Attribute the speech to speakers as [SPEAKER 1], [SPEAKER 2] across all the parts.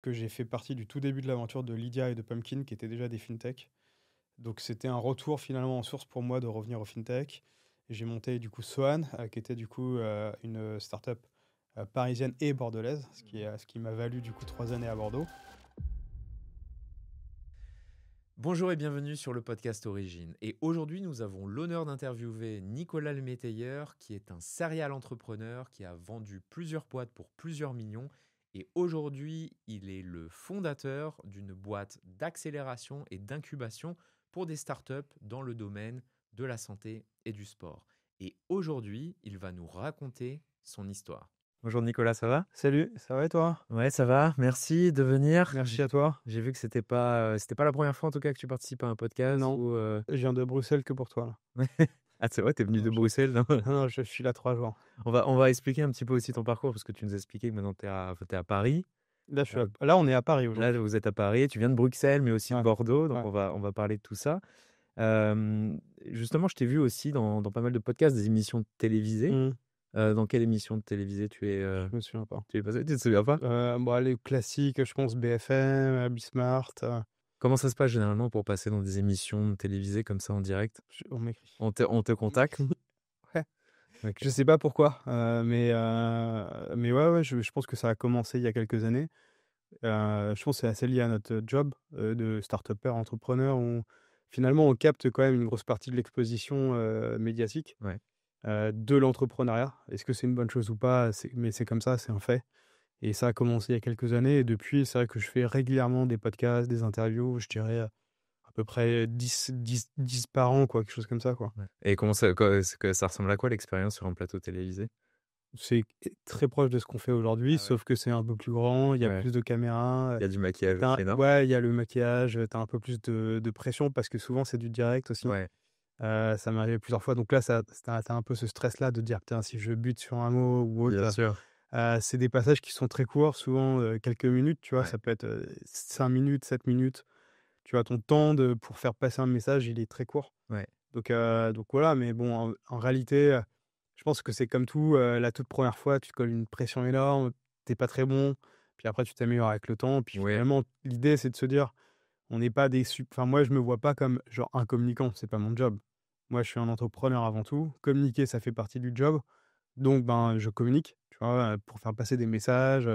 [SPEAKER 1] que j'ai fait partie du tout début de l'aventure de Lydia et de Pumpkin, qui étaient déjà des fintech. Donc c'était un retour finalement en source pour moi de revenir aux fintech. Et j'ai monté du coup Sohan, qui était du coup une startup parisienne et bordelaise, ce qui m'a valu du coup 3 années à Bordeaux.
[SPEAKER 2] Bonjour et bienvenue sur le podcast Origine. Et aujourd'hui, nous avons l'honneur d'interviewer Nicolas Lemétayer, qui est un serial entrepreneur qui a vendu plusieurs boîtes pour plusieurs millions. Et aujourd'hui, il est le fondateur d'une boîte d'accélération et d'incubation pour des startups dans le domaine de la santé et du sport. Et aujourd'hui, il va nous raconter son histoire. Bonjour Nicolas, ça va?
[SPEAKER 1] Salut, ça va et toi?
[SPEAKER 2] Ouais, ça va. Merci de venir.
[SPEAKER 1] Merci à toi.
[SPEAKER 2] J'ai vu que c'était pas la première fois en tout cas que tu participes à un podcast
[SPEAKER 1] Non,
[SPEAKER 2] ou
[SPEAKER 1] je viens de Bruxelles que pour toi là.
[SPEAKER 2] Ah, c'est vrai, t'es venu de
[SPEAKER 1] Non,
[SPEAKER 2] Bruxelles, non?
[SPEAKER 1] non, je suis là 3 jours.
[SPEAKER 2] On va expliquer un petit peu aussi ton parcours parce que tu nous as expliqué que maintenant t'es à Paris.
[SPEAKER 1] Là,
[SPEAKER 2] Euh,
[SPEAKER 1] là, on est à Paris
[SPEAKER 2] Là,
[SPEAKER 1] aujourd'hui.
[SPEAKER 2] vous êtes à Paris, tu viens de Bruxelles, mais aussi de
[SPEAKER 1] Ouais,
[SPEAKER 2] Bordeaux, donc
[SPEAKER 1] ouais.
[SPEAKER 2] on va parler de tout ça. Euh, Justement, je t'ai vu aussi dans pas mal de podcasts, des émissions télévisées.
[SPEAKER 1] Hmm,
[SPEAKER 2] Dans quelle émission de télévisée
[SPEAKER 1] je me souviens pas.
[SPEAKER 2] tu es passé? Tu te souviens pas?
[SPEAKER 1] Bon, les classiques, je pense BFM, Bismart.
[SPEAKER 2] Comment ça se passe généralement pour passer dans des émissions télévisées comme ça en direct?
[SPEAKER 1] On m'écrit.
[SPEAKER 2] On te contacte?
[SPEAKER 1] Ouais.
[SPEAKER 2] Ok.
[SPEAKER 1] Je sais pas pourquoi, mais ouais, ouais, je pense que ça a commencé il y a quelques années. Je pense que c'est assez lié à notre job de start-upper, entrepreneur. Finalement, on capte quand même une grosse partie de l'exposition médiatique
[SPEAKER 2] Ouais.
[SPEAKER 1] de l'entrepreneuriat. Est-ce que c'est une bonne chose ou pas? Mais c'est comme ça, c'est un fait. Et ça a commencé il y a quelques années. Et depuis, c'est vrai que je fais régulièrement des podcasts, des interviews, je dirais à peu près 10 par an, quoi, quelque chose comme ça, quoi.
[SPEAKER 2] Ouais. Et ça ressemble à quoi l'expérience sur un plateau télévisé?
[SPEAKER 1] C'est très proche de ce qu'on fait aujourd'hui,
[SPEAKER 2] Ah ouais.
[SPEAKER 1] sauf que c'est un peu plus grand, il y a
[SPEAKER 2] Ouais.
[SPEAKER 1] plus de caméras,
[SPEAKER 2] Il y a du maquillage aussi, non?
[SPEAKER 1] ouais, il y a le maquillage, tu as un peu plus de pression parce que souvent c'est du direct aussi.
[SPEAKER 2] Ouais,
[SPEAKER 1] Ça m'est arrivé plusieurs fois, donc là, ça tu as un peu ce stress-là de dire: «Putain, si je bute sur un mot ou
[SPEAKER 2] bien
[SPEAKER 1] autre».
[SPEAKER 2] sûr.
[SPEAKER 1] C'est des passages qui sont très courts, souvent, quelques minutes, tu vois?
[SPEAKER 2] Ouais,
[SPEAKER 1] Ça peut être, 5 minutes, 7 minutes. Tu vois? Ton temps pour faire passer un message, il est très court.
[SPEAKER 2] ouais,
[SPEAKER 1] Donc voilà, mais bon, en réalité, je pense que c'est comme tout, la toute première fois, tu te colles une pression énorme, tu pas très bon, puis après tu t'améliores avec le temps, puis
[SPEAKER 2] ouais,
[SPEAKER 1] finalement l'idée c'est de se dire: «On n'est pas des enfin moi je me vois pas comme genre un communicant, c'est pas mon job. Moi je suis un entrepreneur avant tout, communiquer ça fait partie du job, donc ben, je communique», tu vois? Pour faire passer des messages,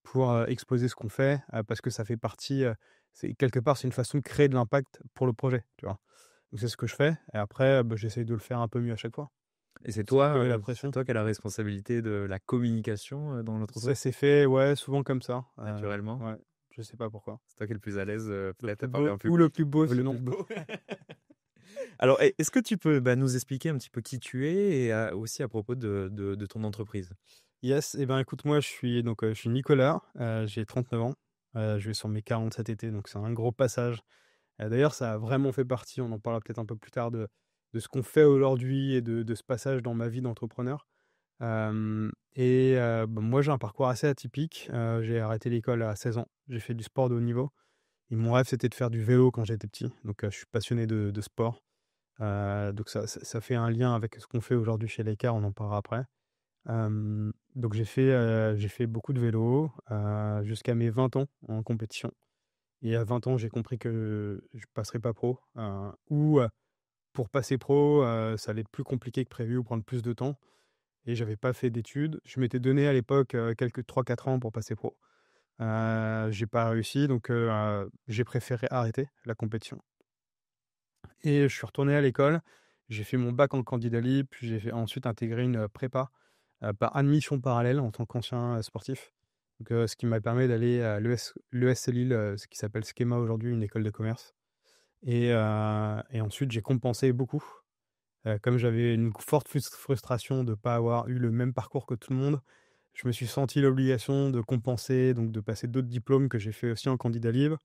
[SPEAKER 1] pour, exposer ce qu'on fait, parce que ça fait partie, c'est quelque part, c'est une façon de créer de l'impact pour le projet, tu vois? Donc c'est ce que je fais et après, bah, j'essaye de le faire un peu mieux à chaque fois,
[SPEAKER 2] et
[SPEAKER 1] sans se donner la
[SPEAKER 2] c'est
[SPEAKER 1] pression.
[SPEAKER 2] toi qui as la responsabilité de la communication, dans
[SPEAKER 1] Ça
[SPEAKER 2] l'entreprise?
[SPEAKER 1] s'est fait, ouais, souvent comme ça,
[SPEAKER 2] Naturellement?
[SPEAKER 1] ouais, je sais pas pourquoi.
[SPEAKER 2] C'est toi qui es le plus à l'aise,
[SPEAKER 1] Le
[SPEAKER 2] peut-être
[SPEAKER 1] plus
[SPEAKER 2] à parler
[SPEAKER 1] beau
[SPEAKER 2] en
[SPEAKER 1] ou le
[SPEAKER 2] public?
[SPEAKER 1] plus beau
[SPEAKER 2] Ou le
[SPEAKER 1] sinon.
[SPEAKER 2] plus beau? Alors, est-ce que tu peux, bah, nous expliquer un petit peu qui tu es et aussi à propos de ton entreprise?
[SPEAKER 1] Yes, et ben, écoute, moi je suis Nicolas, j'ai 39 ans, je vais sur mes 40 cet été, donc c'est un gros passage. D'ailleurs, ça a vraiment fait partie, on en parlera peut-être un peu plus tard, de ce qu'on fait aujourd'hui et de ce passage dans ma vie d'entrepreneur. Bah, moi, j'ai un parcours assez atypique. J'ai arrêté l'école à 16 ans. J'ai fait du sport de haut niveau et mon rêve, c'était de faire du vélo quand j'étais petit. Donc, je suis passionné de sport. Donc ça fait un lien avec ce qu'on fait aujourd'hui chez Leica, on en parlera après. Donc j'ai fait beaucoup de vélo, jusqu'à mes 20 ans en compétition et à 20 ans, j'ai compris que je passerais pas pro, pour passer pro, ça allait être plus compliqué que prévu ou prendre plus de temps et j'avais pas fait d'études. Je m'étais donné à l'époque, quelques 3-4 ans pour passer pro. J'ai pas réussi donc j'ai préféré arrêter la compétition et je suis retourné à l'école. J'ai fait mon bac en candidat libre, puis ensuite intégré une, prépa, par admission parallèle en tant qu'ancien, sportif. Donc ce qui m'a permis d'aller à l'ESC Lille, ce qui s'appelle Schema aujourd'hui, une école de commerce et ensuite j'ai compensé beaucoup. Comme j'avais une forte frustration de ne pas avoir eu le même parcours que tout le monde, je me suis senti l'obligation de compenser, donc de passer d'autres diplômes que j'ai fait aussi en candidat libre.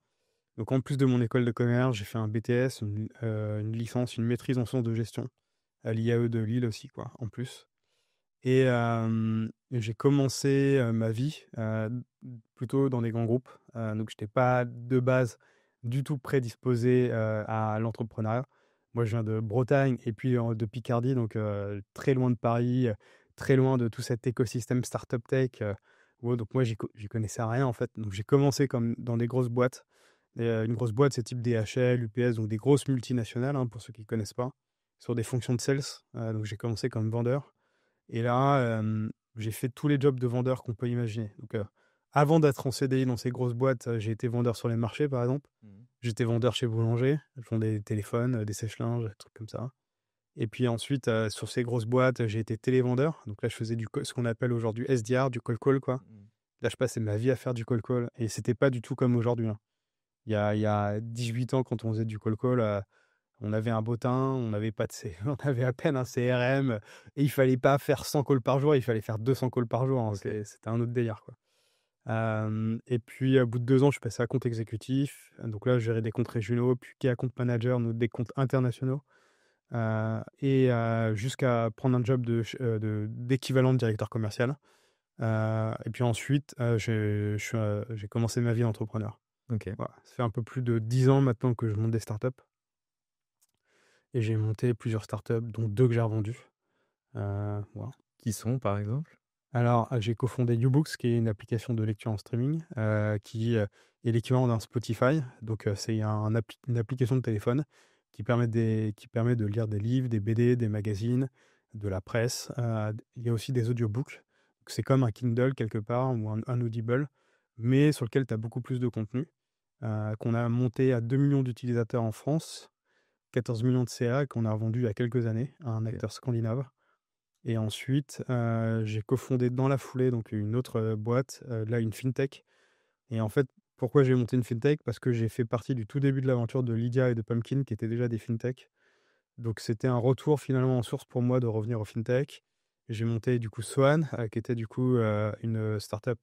[SPEAKER 1] Donc en plus de mon école de commerce, j'ai fait un BTS, une licence, une maîtrise en sciences de gestion à l'IAE de Lille aussi quoi, en plus et j'ai commencé, ma vie, plutôt dans des grands groupes, donc j'étais pas de base du tout prédisposé, à l'entrepreneuriat. Moi, je viens de Bretagne et puis, de Picardie, donc très loin de Paris, très loin de tout cet écosystème startup tech, Ouais, donc moi, j'y connaissais rien, en fait. Donc j'ai commencé comme dans des grosses boîtes. Et une grosse boîte, c'est type DHL, UPS, donc des grosses multinationales, hein, pour ceux qui ne connaissent pas, sur des fonctions de sales. Donc j'ai commencé comme vendeur. Et là, j'ai fait tous les jobs de vendeur qu'on peut imaginer. Donc, avant d'être en CDI dans ces grosses boîtes, j'ai été vendeur sur les marchés, par exemple.
[SPEAKER 2] Mmh.
[SPEAKER 1] J'étais vendeur chez Boulanger. Je vendais des téléphones, des sèche-linges, des trucs comme ça. Et puis ensuite, sur ces grosses boîtes, j'ai été télévendeur. Donc là, je faisais ce qu'on appelle aujourd'hui SDR, du call call, quoi.
[SPEAKER 2] Mmh.
[SPEAKER 1] Là, je passais ma vie à faire du call call et c'était pas du tout comme aujourd'hui, hein. Il y a 18 ans, quand on faisait du call call, on avait un bottin, on n'avait pas de C on avait à peine un CRM, et il fallait pas faire 100 calls par jour, il fallait faire 200 calls par jour, hein.
[SPEAKER 2] OK.
[SPEAKER 1] C'était un autre délire, quoi. Et puis, au bout de 2 ans, je suis passé à compte exécutif. Donc là, je gérais des comptes régionaux, puis key account manager, donc des comptes internationaux, jusqu'à prendre un job d'équivalent de directeur commercial. Et puis ensuite, j'ai commencé ma vie d'entrepreneur.
[SPEAKER 2] OK.
[SPEAKER 1] Voilà, ça fait un peu plus de 10 ans maintenant que je monte des startups et j'ai monté plusieurs startups, dont 2 que j'ai revendues. Voilà.
[SPEAKER 2] Qui sont, par exemple?
[SPEAKER 1] Alors, j'ai cofondé YouBooks, qui est une application de lecture en streaming, qui, est l'équivalent d'un Spotify. Donc, c'est une application de téléphone qui permet de lire des livres, des BD, des magazines, de la presse. Il y a aussi des audiobooks. Donc c'est comme un Kindle quelque part ou un Audible, mais sur lequel tu as beaucoup plus de contenu, qu'on a monté à 2 millions d'utilisateurs en France, 14 millions de CA, et qu'on a revendu il y a quelques années à un
[SPEAKER 2] OK.
[SPEAKER 1] acteur scandinave. Et ensuite, j'ai cofondé dans la foulée donc une autre, boîte, là une fintech. Et en fait, pourquoi j'ai monté une fintech? Parce que j'ai fait partie du tout début de l'aventure de Lydia et de Pumpkin, qui étaient déjà des fintech. Donc c'était un retour finalement en source pour moi de revenir aux fintech. J'ai monté du coup Swan, qui était du coup, une startup,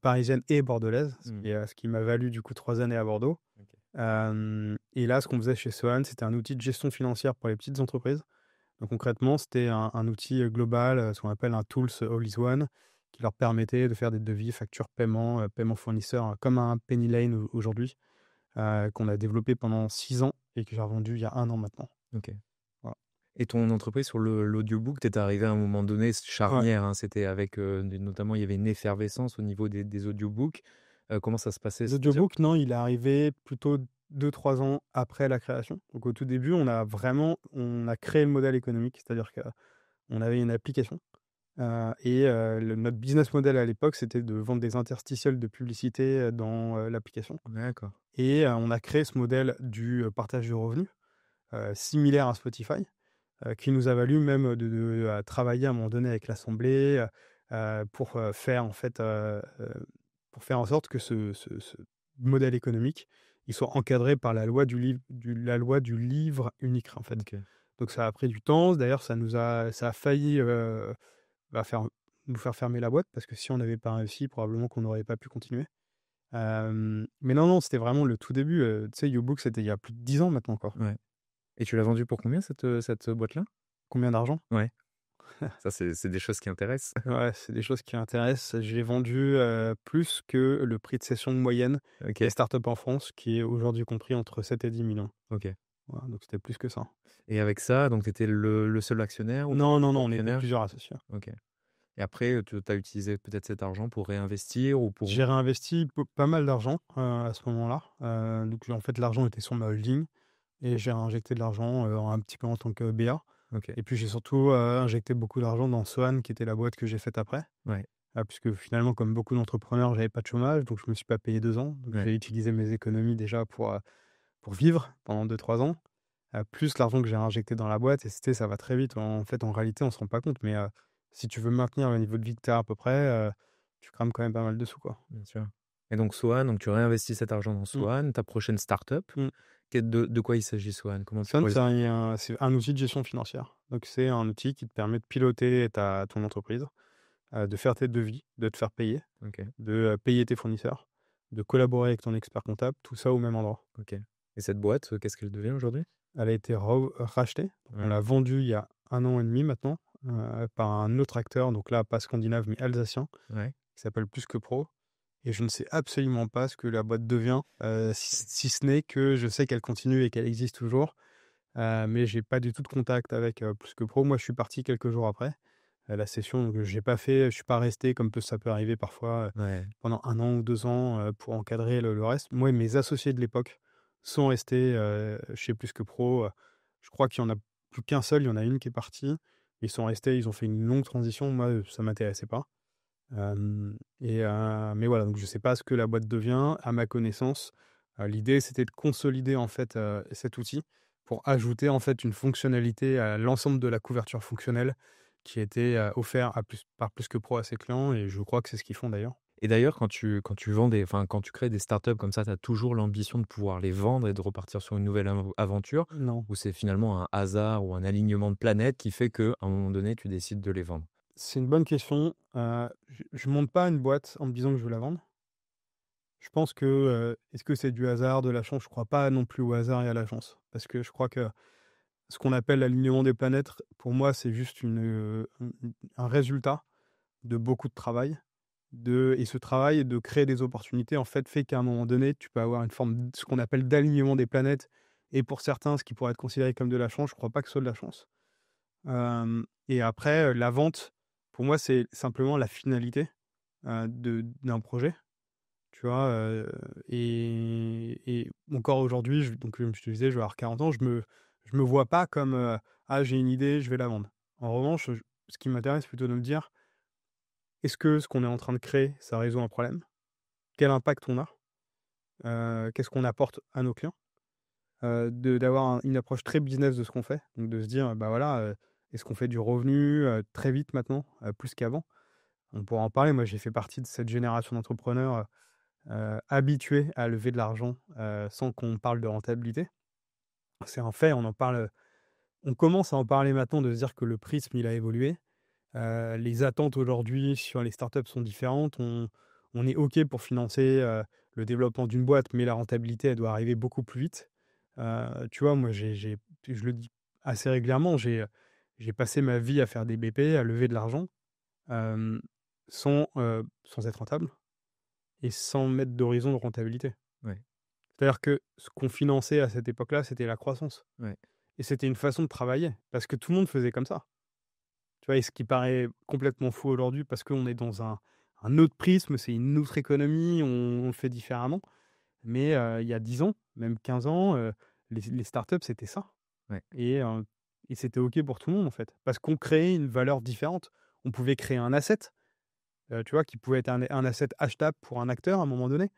[SPEAKER 1] parisienne et bordelaise,
[SPEAKER 2] Mmh.
[SPEAKER 1] ce qui m'a valu du coup 3 années à Bordeaux.
[SPEAKER 2] OK.
[SPEAKER 1] Et là, ce qu'on faisait chez Swan, c'était un outil de gestion financière pour les petites entreprises. Donc concrètement, c'était un outil, global, ce qu'on appelle un tools all is one, qui leur permettait de faire des devis, factures, paiements fournisseurs, comme un Penny Lane aujourd'hui, qu'on a développé pendant 6 ans et que j'ai revendu il y a 1 an maintenant.
[SPEAKER 2] OK.
[SPEAKER 1] Voilà.
[SPEAKER 2] Et ton entreprise sur l'audiobook, tu étais arrivé à un moment donné
[SPEAKER 1] Ouais.
[SPEAKER 2] charnière, hein, c'était avec, notamment il y avait une effervescence au niveau des audiobooks. Comment ça se passait? C'est-à-dire?
[SPEAKER 1] L'audiobook, non, il est arrivé plutôt 2-3 ans après la création. Donc au tout début, on a créé le modèle économique, c'est-à-dire qu'on avait une application, notre business model à l'époque, c'était de vendre des interstitiels de publicité, dans, l'application.
[SPEAKER 2] D'accord.
[SPEAKER 1] Et on a créé ce modèle du, partage de revenus, similaire à Spotify, qui nous a valu même de travailler à un moment donné avec l'assemblée, pour, faire en fait, pour faire en sorte que ce modèle économique, il soit encadré par la loi du livre unique, en fait.
[SPEAKER 2] OK.
[SPEAKER 1] Donc ça a pris du temps. D'ailleurs, ça a failli, faire nous faire fermer la boîte, parce que si on n'avait pas réussi, probablement qu'on n'aurait pas pu continuer. Mais non, non, c'était vraiment le tout début, tu sais, YouBook, c'était il y a plus de 10 ans maintenant, quoi.
[SPEAKER 2] Ouais. Et tu l'as vendue pour combien cette boîte-là?
[SPEAKER 1] Combien d'argent?
[SPEAKER 2] Ouais. Ça, c'est des choses qui intéressent.
[SPEAKER 1] Ouais, c'est des choses qui intéressent. J'ai vendu, plus que le prix de cession moyenne des
[SPEAKER 2] OK.
[SPEAKER 1] startups en France, qui est aujourd'hui compris entre 7 et 10 millions.
[SPEAKER 2] OK.
[SPEAKER 1] Voilà, donc c'était plus que ça.
[SPEAKER 2] Et avec ça, donc tu étais le seul actionnaire ou
[SPEAKER 1] Non, non, non, on était
[SPEAKER 2] actionnaire?
[SPEAKER 1] plusieurs associés.
[SPEAKER 2] OK. Et après, tu as utilisé peut-être cet argent pour réinvestir ou pour
[SPEAKER 1] J'ai réinvesti pas mal d'argent, à ce moment-là. Donc en fait, l'argent était sur ma holding et j'ai réinjecté de l'argent, un petit peu en tant que BA.
[SPEAKER 2] OK.
[SPEAKER 1] Et puis j'ai surtout, injecté beaucoup d'argent dans Swan, qui était la boîte que j'ai faite après.
[SPEAKER 2] Ouais.
[SPEAKER 1] Puisque finalement, comme beaucoup d'entrepreneurs, j'avais pas de chômage, donc je me suis pas payé 2 ans. Donc
[SPEAKER 2] Ouais.
[SPEAKER 1] j'ai utilisé mes économies déjà pour vivre pendant 2-3 ans, plus l'argent que j'ai injecté dans la boîte. Et ça va très vite. En fait, en réalité, on se rend pas compte, mais si tu veux maintenir le niveau de vie que tu as à peu près, tu crames quand même pas mal de sous, quoi.
[SPEAKER 2] Bien sûr. Et donc Swan, donc tu réinvestis cet argent dans
[SPEAKER 1] Mmh,
[SPEAKER 2] Swan, ta prochaine start-up.
[SPEAKER 1] mmh.
[SPEAKER 2] De quoi il s'agit Swan? Comment tu
[SPEAKER 1] Sun,
[SPEAKER 2] pourrais
[SPEAKER 1] c'est un outil de gestion financière. Donc c'est un outil qui te permet de piloter ton entreprise, de faire tes devis, de te faire payer,
[SPEAKER 2] OK,
[SPEAKER 1] de, payer tes fournisseurs, de collaborer avec ton expert comptable, tout ça au même endroit.
[SPEAKER 2] OK. Et cette boîte, qu'est-ce qu'elle devient aujourd'hui?
[SPEAKER 1] Elle a été rachetée, donc on
[SPEAKER 2] Ouais,
[SPEAKER 1] l'a vendue il y a 1 an et demi maintenant, par un autre acteur, donc là, pas scandinave, mais alsacien,
[SPEAKER 2] ouais,
[SPEAKER 1] qui s'appelle Plus que Pro. Et je ne sais absolument pas ce que la boîte devient, si ce n'est que je sais qu'elle continue et qu'elle existe toujours, mais j'ai pas du tout de contact avec, Plus que Pro. Moi, je suis parti quelques jours après. la session, donc j'ai pas fait je suis pas resté comme ça peut arriver parfois,
[SPEAKER 2] Ouais.
[SPEAKER 1] pendant 1 an ou 2 ans, pour encadrer le reste. Moi, mes associés de l'époque sont restés, chez Plus que Pro, je crois qu'il y en a plus qu'un seul, il y en a une qui est partie. Ils sont restés, ils ont fait une longue transition. Moi, ça m'intéressait pas. Mais voilà, donc je sais pas ce que la boîte devient. À ma connaissance, l'idée, c'était de consolider, en fait, cet outil pour ajouter, en fait, une fonctionnalité à l'ensemble de la couverture fonctionnelle qui était, offert par Plus que Pro à ses clients et je crois que c'est ce qu'ils font d'ailleurs.
[SPEAKER 2] Et d'ailleurs, quand tu vends quand tu crées des startups comme ça, tu as toujours l'ambition de pouvoir les vendre et de repartir sur une nouvelle aventure?
[SPEAKER 1] Non,
[SPEAKER 2] Ou c'est finalement un hasard ou un alignement de planètes qui fait qu'à un moment donné, tu décides de les vendre?
[SPEAKER 1] c'est une bonne question. Je monte pas une boîte en me disant que je veux la vendre. Je pense que, est-ce que c'est du hasard, de la chance? Je crois pas non plus au hasard et à la chance. Parce que je crois que ce qu'on appelle l'alignement des planètes, pour moi, c'est juste un résultat de beaucoup de travail. Et ce travail de créer des opportunités, en fait, fait qu'à un moment donné, tu peux avoir une forme ce qu'on appelle d'alignement des planètes et pour certains, ce qui pourrait être considéré comme de la chance, je crois pas que ce soit de la chance. Et après, la vente, pour moi, c'est simplement la finalité, d'un projet. Tu vois? Et encore aujourd'hui, comme je te disais, je vais avoir 40 ans, je me vois pas comme, «Ah, j'ai une idée, je vais la vendre». En revanche, ce qui m'intéresse, c'est plutôt de me dire: «Est-ce que ce qu'on est en train de créer, ça résout un problème? Quel impact on a? Qu'est-ce qu'on apporte à nos clients?» D'avoir une approche très business de ce qu'on fait, donc de se dire: «Bah, voilà, est-ce qu'on fait du revenu, très vite maintenant, plus qu'avant?» On pourra en parler. Moi, j'ai fait partie de cette génération d'entrepreneurs, habitués à lever de l'argent, sans qu'on parle de rentabilité. C'est un fait, on en parle, on commence à en parler maintenant, de se dire que le prisme, il a évolué. Les attentes aujourd'hui sur les startups sont différentes. On est OK pour financer, le développement d'une boîte, mais la rentabilité, elle doit arriver beaucoup plus vite. Tu vois, moi, je le dis assez régulièrement, j'ai passé ma vie à faire des BP, à lever de l'argent, hem, sans être rentable et sans mettre d'horizon de rentabilité.
[SPEAKER 2] Ouais,
[SPEAKER 1] C'est-à-dire que ce qu'on finançait à cette époque-là, c'était la croissance
[SPEAKER 2] ouais.
[SPEAKER 1] et c'était une façon de travailler parce que tout le monde faisait comme ça. Tu vois? Et ce qui paraît complètement fou aujourd'hui parce qu'on est dans un autre prisme, c'est une autre économie, on le fait différemment. Mais, il y a 10 ans, même 15 ans, les startups, c'était ça
[SPEAKER 2] Ouais.
[SPEAKER 1] et heu et c'était OK pour tout le monde, en fait. Parce qu'on créait une valeur différente. On pouvait créer un asset, tu vois? Qui pouvait être un asset achetable pour un acteur à un moment donné.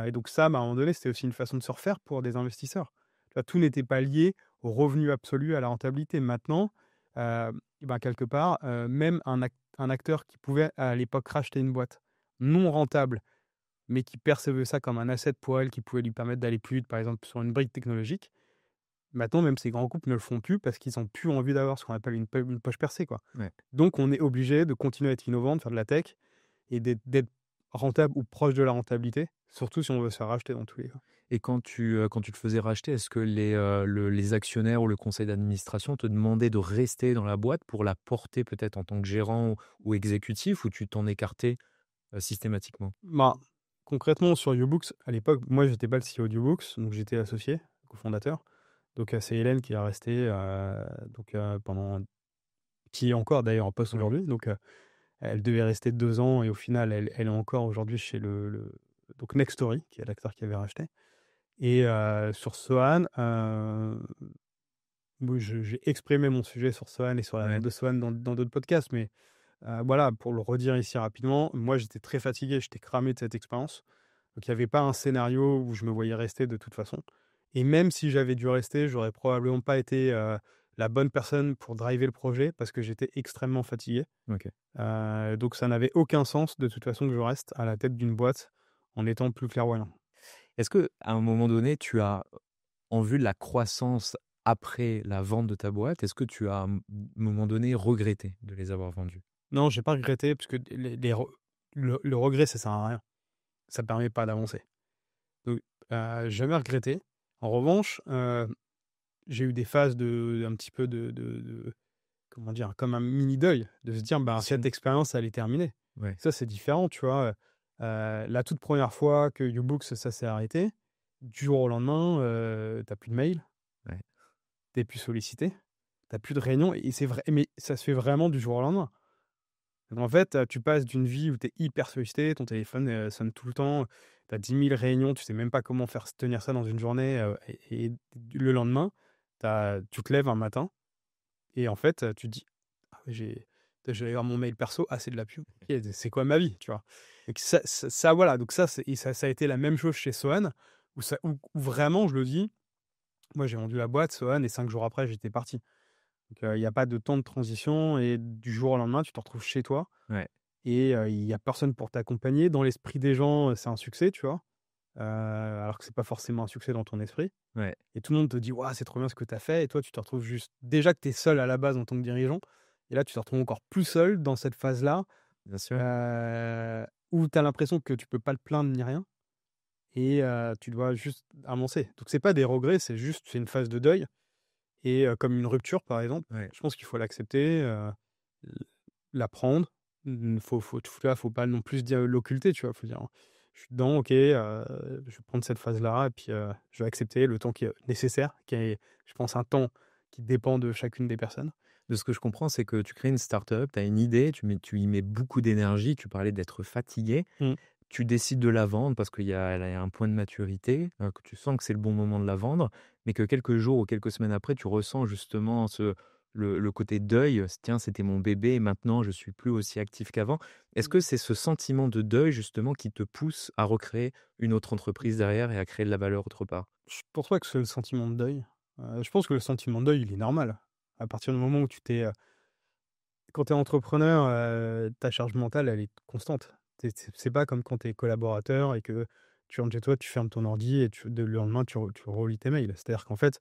[SPEAKER 1] Et donc ça, bah, à un moment donné, c'était aussi une façon de se refaire pour des investisseurs. Tu vois? Tout n'était pas lié au revenu absolu, à la rentabilité. Maintenant, et ben, quelque part, même un acteur qui pouvait, à l'époque, racheter une boîte non rentable, mais qui percevait ça comme un asset pour elle, qui pouvait lui permettre d'aller plus vite, par exemple, sur une brique technologique. Maintenant, même ces grands groupes ne le font plus parce qu'ils ont plus envie d'avoir ce qu'on appelle une poche percée, quoi.
[SPEAKER 2] Ouais.
[SPEAKER 1] Donc on est obligé de continuer à être innovant, de faire de la tech et d'être rentable ou proche de la rentabilité, surtout si on veut se faire racheter dans tous les cas.
[SPEAKER 2] Et quand tu le faisais racheter, est-ce que les actionnaires ou le conseil d'administration te demandaient de rester dans la boîte pour la porter peut-être en tant que gérant ou exécutif ou tu t'en écartais, systématiquement?
[SPEAKER 1] Bah, concrètement, sur YouBooks, à l'époque, moi, j'étais pas le CEO de YouBooks, donc j'étais associé, cofondateur. Donc, c'est Hélène qui est restée, pendant qui est encore d'ailleurs en poste
[SPEAKER 2] Ouais.
[SPEAKER 1] aujourd'hui. Donc, elle devait rester 2 ans et au final, elle est encore aujourd'hui chez le donc Nextory, qui est l'acteur qui avait racheté. Et sur Sohan, moi, j'ai exprimé mon sujet sur Sohan et sur la
[SPEAKER 2] Ouais.
[SPEAKER 1] vente de Sohan dans d'autres podcasts, mais voilà, pour le redire ici rapidement, moi, j'étais très fatigué, j'étais cramé de cette expérience. Donc il y avait pas un scénario où je me voyais rester de toute façon. Et même si j'avais dû rester, j'aurais probablement pas été, la bonne personne pour driver le projet parce que j'étais extrêmement fatigué.
[SPEAKER 2] OK.
[SPEAKER 1] Donc ça n'avait aucun sens de toute façon que je reste à la tête d'une boîte en étant plus clairvoyant.
[SPEAKER 2] Est-ce qu'à un moment donné, tu as, en vue de la croissance après la vente de ta boîte, est-ce que tu as, à un moment donné, regretté de les avoir vendus?
[SPEAKER 1] Non, j'ai pas regretté parce que le regret, ça sert à rien. Ça permet pas d'avancer. Donc jamais regretté. En revanche, j'ai eu des phases un petit peu de comment dire? Comme un mini deuil, de se dire: «Ben, cette
[SPEAKER 2] Mission?
[SPEAKER 1] expérience, elle est terminée».
[SPEAKER 2] Ouais.
[SPEAKER 1] Ça, c'est différent, tu vois? La toute première fois que YouBooks, ça s'est arrêté, du jour au lendemain, tu plus de mails,
[SPEAKER 2] Ouais.
[SPEAKER 1] tu plus sollicité, tu plus de réunions et c'est vrai mais ça se fait vraiment du jour au lendemain. Donc en fait, tu passes d'une vie où tu es hyper sollicité, ton téléphone, sonne tout le temps, tu as 10 000 réunions, tu sais même pas comment faire tenir ça dans une journée, et le lendemain, tu te lèves un matin et en fait, tu te dis: «Ah ouais, je vais aller voir mon mail perso, ah c'est de la pub, OK, c'est quoi ma vie?» tu vois? Et que ça voilà, donc ça c'est et ça a été la même chose chez Sohan où vraiment je le dis, moi j'ai vendu la boîte, Sohan et 5 jours après j'étais parti. Donc il y a pas de temps de transition et du jour au lendemain, tu te retrouves chez toi
[SPEAKER 2] Ouais,
[SPEAKER 1] et il y a personne pour t'accompagner. Dans l'esprit des gens, c'est un succès, tu vois? Alors que c'est pas forcément un succès dans ton esprit
[SPEAKER 2] ouais,
[SPEAKER 1] et tout le monde te dit: «Waouh, c'est trop bien ce que tu as fait» et toi, tu te retrouves juste déjà que tu es seul à la base en tant que dirigeant et là, tu te retrouves encore plus seul dans cette phase-là,
[SPEAKER 2] bien sûr.
[SPEAKER 1] où tu as l'impression que tu peux pas te plaindre ni rien et tu dois juste avancer. Donc c'est pas des regrets, c'est une phase de deuil et comme une rupture, par exemple,
[SPEAKER 2] Ouais.
[SPEAKER 1] je pense qu'il faut l'accepter, l l'apprendre. Faut pas non plus dire l'occulter, tu vois? Faut dire: «Je suis dedans, OK, je vais prendre cette phase-là et puis, je vais accepter le temps qui est nécessaire», qui est, je pense, un temps qui dépend de chacune des personnes.
[SPEAKER 2] De ce que je comprends, c'est que tu crées une start-up, tu as une idée, tu y mets beaucoup d'énergie, tu parlais d'être fatigué.
[SPEAKER 1] Mmh.
[SPEAKER 2] Tu décides de la vendre parce elle a un point de maturité, que tu sens que c'est le bon moment de la vendre, mais que quelques jours ou quelques semaines après, tu ressens justement le côté deuil. Tiens, c'était mon bébé et maintenant je suis plus aussi actif qu'avant. Est-ce
[SPEAKER 1] Mmh.
[SPEAKER 2] que c'est ce sentiment de deuil justement qui te pousse à recréer une autre entreprise derrière et à créer de la valeur autre part?
[SPEAKER 1] Je pense pas que c'est le sentiment de deuil. Je pense que le sentiment de deuil, il est normal. À partir du moment où quand tu es entrepreneur, ta charge mentale, elle est constante. C'est pas comme quand tu es collaborateur et que tu rentres chez toi, tu fermes ton ordi et le lendemain, tu relis tes mails. C'est-à-dire qu'en fait,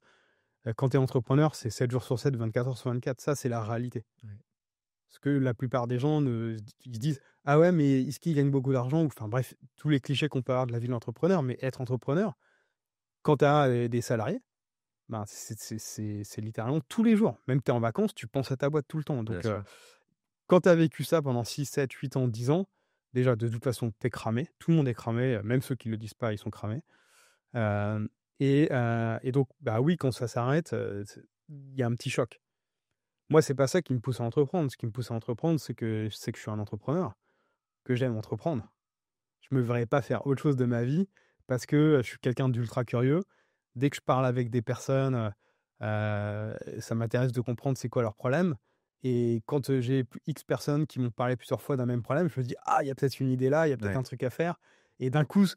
[SPEAKER 1] quand tu es entrepreneur, c'est 7 jours sur 7, 24 heures sur 24. Ça, c'est la réalité.
[SPEAKER 2] Ouais.
[SPEAKER 1] Parce que la plupart des gens ils se disent: «Ah ouais, mais est-ce qu'ils gagnent beaucoup d'argent?» ou enfin bref, tous les clichés qu'on peut avoir de la vie de l'entrepreneur. Mais être entrepreneur, quand tu as, des salariés, ben, c'est littéralement tous les jours. Même tu es en vacances, tu penses à ta boîte tout le temps.
[SPEAKER 2] Bien
[SPEAKER 1] Donc
[SPEAKER 2] sûr.
[SPEAKER 1] quand tu as vécu ça pendant 6, 7, 8 ans, 10 ans, déjà, de toute façon, tu es cramé. Tout le monde est cramé, même ceux qui ne le disent pas, ils sont cramés. Hem et donc, bah, oui, quand ça s'arrête, il y a un petit choc. Moi, c'est pas ça qui me pousse à entreprendre. Ce qui me pousse à entreprendre, c'est que je suis un entrepreneur, que j'aime entreprendre. Je me verrais pas faire autre chose de ma vie parce que, je suis quelqu'un d'ultra curieux. Dès que je parle avec des personnes, ça m'intéresse de comprendre c'est quoi leur problème et quand, j'ai X personnes qui m'ont parlé plusieurs fois d'un même problème, je me dis: «Ah, il y a peut-être une idée là, il y a peut-être
[SPEAKER 2] Ouais.
[SPEAKER 1] un truc à faire» et d'un coup,